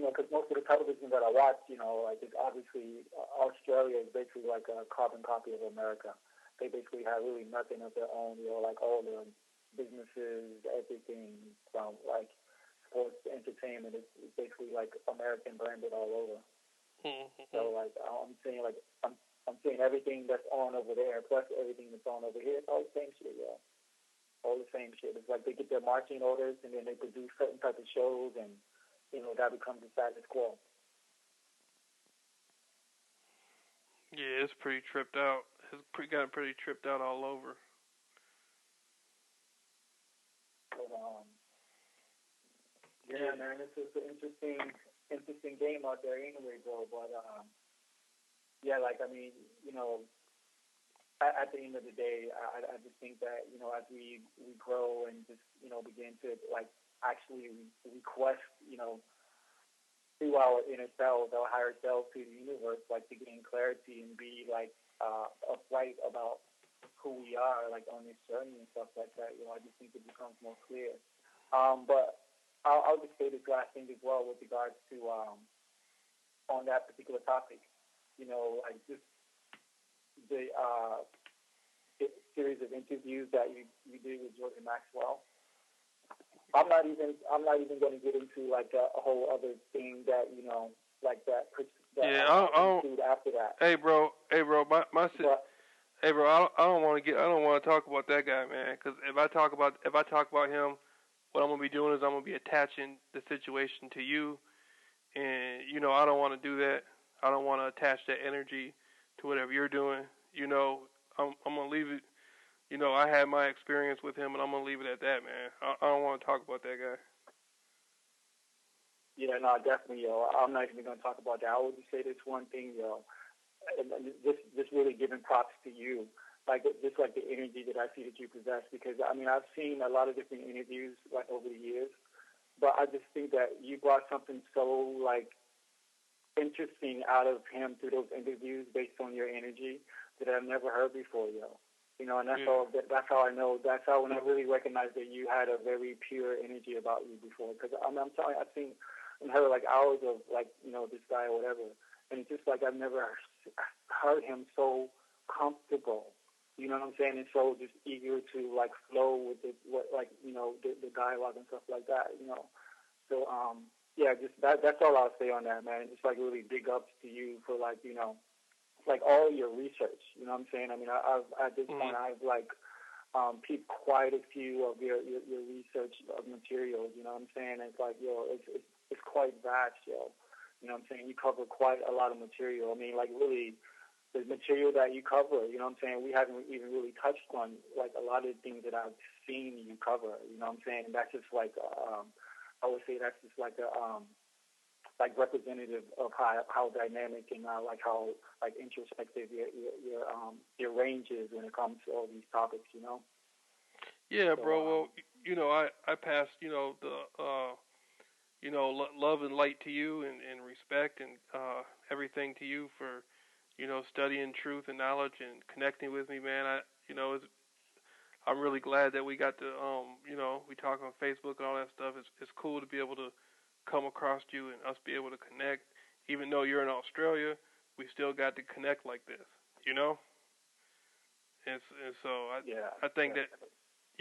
because most of the television that I watch, like it's obviously Australia is basically like a carbon copy of America. They basically have really nothing of their own, like all the businesses, everything from like sports to entertainment is basically like American branded all over. So like I'm saying everything that's on over there plus everything that's on over here, it's all the same shit, yeah. All the same shit. It's like they get their marching orders and then they produce certain type of shows, and that becomes the status quo. Yeah, it's pretty tripped out. It's gotten pretty tripped out all over. But yeah, man, it's just an interesting game out there anyway, bro. But yeah, like I mean, at the end of the day, I just think that, as we grow and just, begin to, like, actually request, through our inner selves, our higher selves to the universe, like, to gain clarity and be, like, upright about who we are, like, on this journey and stuff like that, I just think it becomes more clear. But I'll just say this last thing as well with regards to, on that particular topic, like, just the series of interviews that you did with Jordan Maxwell. I'm not even going to get into like a whole other thing that like Yeah, I don't. ensued after that. Hey, bro, But hey, bro, I don't want to talk about that guy, man. Because if I talk about him, what I'm gonna be doing is I'm gonna be attaching the situation to you, and I don't want to do that. I don't want to attach that energy to whatever you're doing. I'm gonna leave it. I had my experience with him, and I'm gonna leave it at that, man. I don't want to talk about that guy. yeah, no, definitely, yo. I'm not even going to talk about that. I would just say this one thing, yo. And this really giving props to you, like just like the energy that I see that you possess. Because I mean, I've seen a lot of different interviews like over the years, but I just think that you brought something so like interesting out of him through those interviews based on your energy that I've never heard before, yo. And that's Yeah. all. That's how I know. That's how when I really recognized that you had a very pure energy about you before. Because I'm telling you, I've seen and heard like hours of like this guy or whatever, and it's just like I've never heard him so comfortable. You know what I'm saying? And so just eager to like flow with the dialogue and stuff like that. So yeah, just that's all I'll say on that, man. Just like really big ups to you for like all your research. You know what I'm saying? I mean, I've at this point I've like peeped quite a few of your research of materials. You know what I'm saying? It's like it's quite vast, yo. You know what I'm saying? You cover quite a lot of material. I mean, like really the material that you cover. You know what I'm saying? We haven't even really touched on like a lot of the things that I've seen you cover. You know what I'm saying? And that's just like I would say that's just like a like representative of how dynamic and like how like introspective your range is when it comes to all these topics. Yeah, So bro. Well, I pass the love and light to you, and respect and everything to you for studying truth and knowledge and connecting with me, man. I'm really glad that we got to we talk on Facebook and all that stuff. It's cool to be able to come across you and us be able to connect. Even though you're in Australia, we still got to connect like this, you know. And so I think that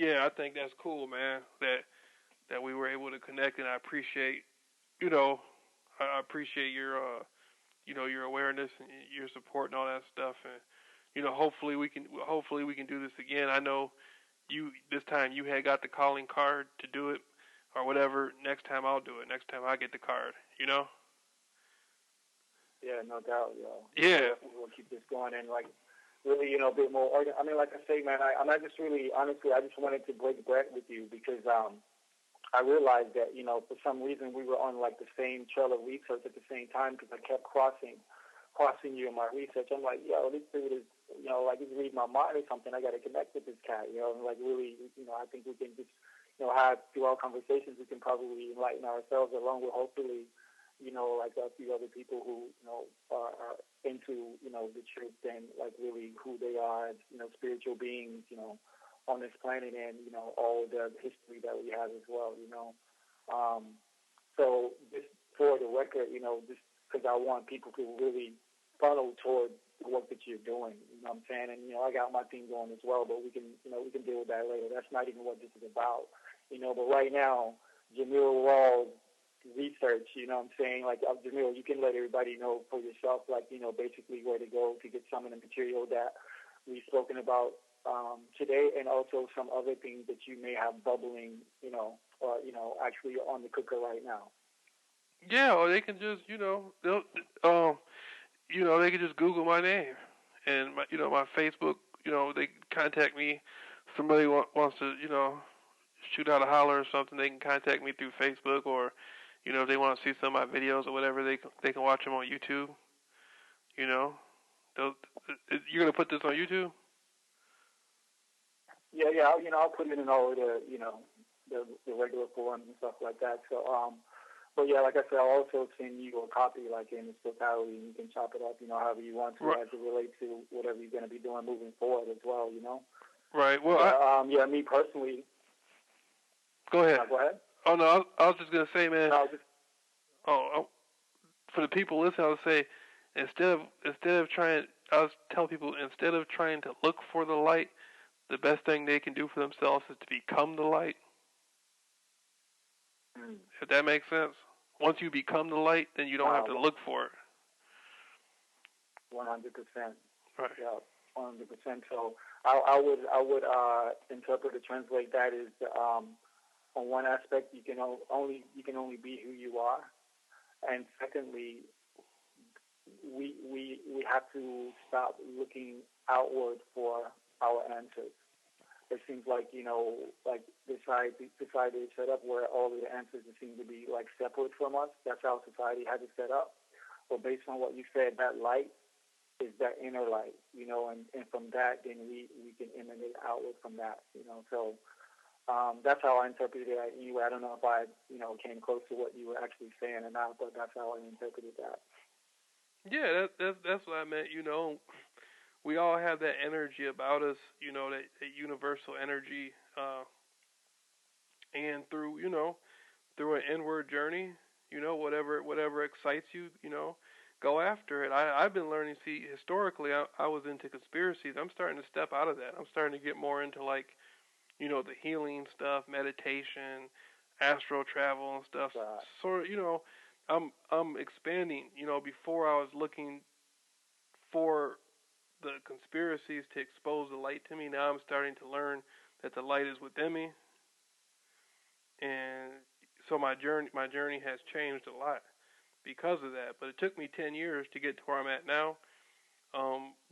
I think that's cool, man. That we were able to connect, and I appreciate I appreciate your your awareness and your support and all that stuff. And hopefully we can do this again. I know this time you had got the calling card to do it or whatever. Next time I'll do it. Next time I get the card. Yeah, no doubt, yo. Yeah. We'll keep this going and like really, a bit more. I mean, like I say, man, I'm not just really honestly. I just wanted to break bread with you because I realized that for some reason we were on like the same trail of research at the same time because I kept crossing you in my research. I'm like, yo, this dude is like he's reading my mind or something. I got to connect with this cat, and like really, I think we can just have through our conversations we can probably enlighten ourselves along with hopefully like a few other people who are into the truth and like really who they are as spiritual beings on this planet and all the history that we have as well. So just for the record, just because I want people to really funnel toward the work that you're doing. You know what I'm saying? And I got my thing going as well, but we can deal with that later. That's not even what this is about. But right now, Jameel Rawls research, what I'm saying? Like, Jameel, you can let everybody know for yourself, like, basically where to go to get some of the material that we've spoken about today and also some other things that you may have bubbling, or, actually on the cooker right now. Yeah, or they can just, they'll, they can just Google my name and my Facebook. They can contact me. Somebody wants to, shoot out a holler or something. They can contact me through Facebook, or, if they want to see some of my videos or whatever, they can watch them on YouTube. You're gonna put this on YouTube? Yeah. I'll put it in all the, the regular forums and stuff like that. So, but yeah, like I said, I'll also send you a copy, like in its totality, and you can chop it up, however you want to, right, as it relates to whatever you're going to be doing moving forward as well, Right. Well, yeah, me personally. Go ahead. Go ahead. Oh no, I was just gonna say, man. No, for the people listening, I would say instead of trying, I was tell people instead of trying to look for the light, the best thing they can do for themselves is to become the light. If that makes sense. Once you become the light, then you don't have to look for it. 100%. Right. Yeah, 100%. So I would interpret or translate that as on one aspect you can only be who you are, and secondly, we have to stop looking outward for our answers. It seems like like the society is set up where all the answers seem to be like separate from us. That's how society has it set up. But based on what you said, that light is that inner light, and from that, then we can emanate outward from that, So that's how I interpreted it. Anyway, I don't know if I, came close to what you were actually saying or not, but that's how I interpreted that. Yeah, that's what I meant. We all have that energy about us. That universal energy, and through an inward journey, whatever excites you, go after it. I've been learning. See, historically, I was into conspiracies. I'm starting to step out of that. I'm starting to get more into like, the healing stuff, meditation, astral travel and stuff. So, I'm expanding. Before I was looking for the conspiracies to expose the light to me. Now I'm starting to learn that the light is within me, and so my journey has changed a lot because of that. But it took me 10 years to get to where I'm at now.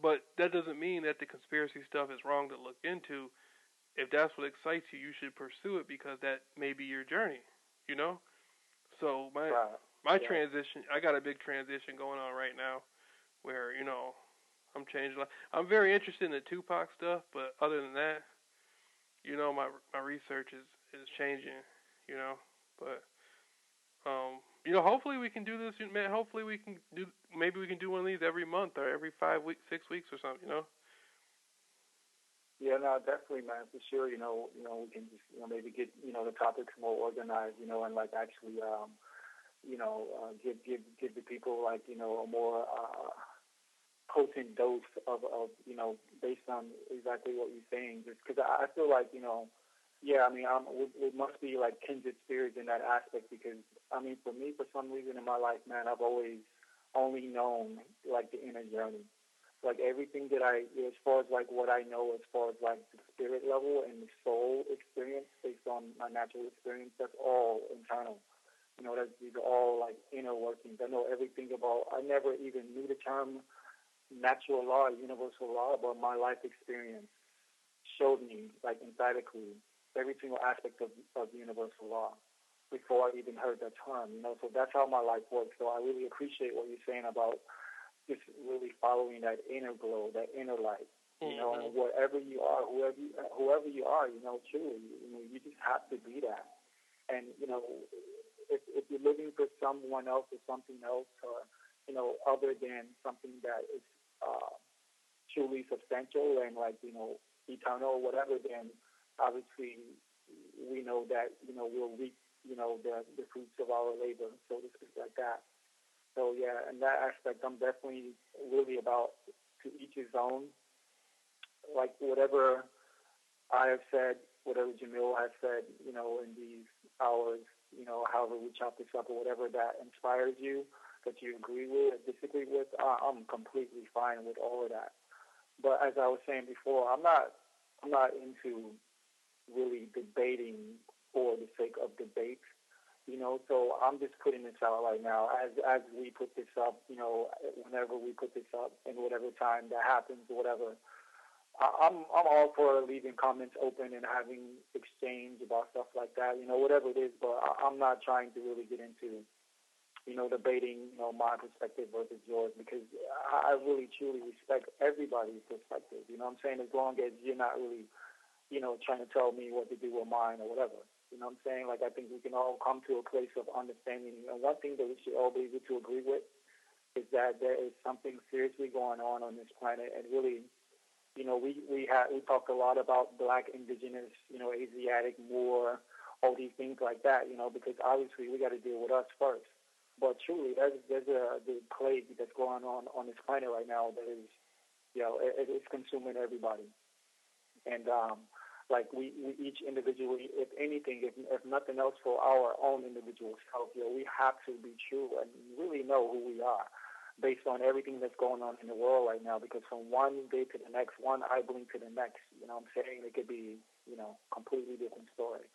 But that doesn't mean that the conspiracy stuff is wrong to look into. If that's what excites you, you should pursue it because that may be your journey, So my transition, I got a big transition going on right now where, I'm changing. I'm very interested in the Tupac stuff, but other than that, my research is changing, But hopefully we can do this, man. Hopefully maybe we can do one of these every month or every 5 weeks, 6 weeks or something, Yeah, no, definitely, man, for sure. We can just, maybe get, the topics more organized, and like actually, give the people like, a more potent dose of based on exactly what you're saying. Just because I feel like, yeah, I mean, we must be like kindred spirits in that aspect because, I mean, for me, for some reason in my life, man, I've always only known like the inner journey. Like everything that as far as like what I know, as far as like the spirit level and the soul experience based on my natural experience, that's all internal. These are all like inner workings. I know everything about. I never even knew the term natural law, universal law, but my life experience showed me like emphatically every single aspect of universal law before I even heard that term. So that's how my life works. So I really appreciate what you're saying about just really following that inner glow, that inner light, and wherever you are, whoever you are, truly, you just have to be that. And, if you're living for someone else or something else or, other than something that is truly substantial and like, eternal or whatever, then obviously we know that, we'll reap, the fruits of our labor, so to speak, like that. So, yeah, in that aspect, I'm definitely really about to each his own. Like, whatever I have said, whatever Jameel has said, in these hours, however we chop this up or whatever that inspires you, that you agree with or disagree with, I'm completely fine with all of that. But as I was saying before, I'm not into really debating for the sake of debate. So I'm just putting this out right now. As we put this up, whenever we put this up, and whatever time that happens, or whatever, I'm all for leaving comments open and having exchange about stuff like that. Whatever it is. But I'm not trying to really get into, debating, my perspective versus yours because I really truly respect everybody's perspective. I'm saying as long as you're not really, trying to tell me what to do with mine or whatever. I'm saying? Like, I think we can all come to a place of understanding. And one thing that we should all be able to agree with is that there is something seriously going on this planet. And really, we talked a lot about Black, Indigenous, Asiatic, Moor, all these things like that, because obviously we got to deal with us first. But truly, there's a plague that's going on this planet right now that is, it's consuming everybody. And like we each individually, if anything, if nothing else, for our own individual self, we have to be true and really know who we are, based on everything that's going on in the world right now. Because from one day to the next, one eye blink to the next, what I'm saying, it could be, completely different story.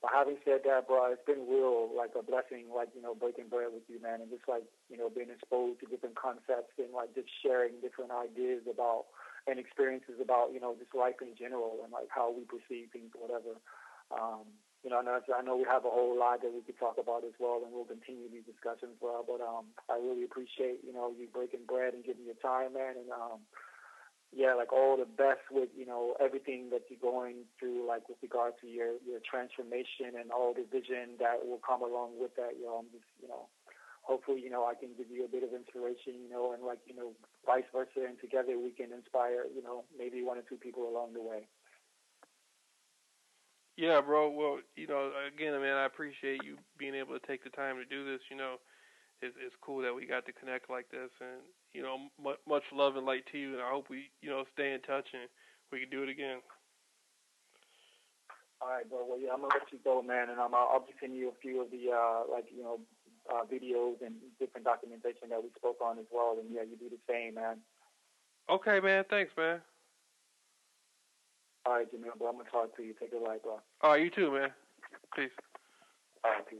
But having said that, bro, it's been real, like a blessing, like, breaking bread with you, man, and just like, being exposed to different concepts and like just sharing different ideas about and experiences about, just life in general and like how we perceive things, whatever. I know we have a whole lot that we could talk about as well, and we'll continue these discussions, bro. But I really appreciate, you breaking bread and giving your time, man, and yeah, like all the best with, everything that you're going through, like with regard to your transformation and all the vision that will come along with that, I'm just, hopefully, I can give you a bit of inspiration, and like, vice versa, and together we can inspire, maybe one or two people along the way. Yeah, bro. Well, again, man, I appreciate you being able to take the time to do this. It's cool that we got to connect like this, and much love and light to you. And I hope we, stay in touch and we can do it again. All right, bro. Well, yeah, I'm gonna let you go, man, and I'll be sending you a few of the videos and different documentation that we spoke on as well. And yeah, you do the same, man. Okay, man. Thanks, man. All right, Jameel, bro. I'm gonna talk to you. Take it light, bro. All right, you too, man. Peace. All right, peace.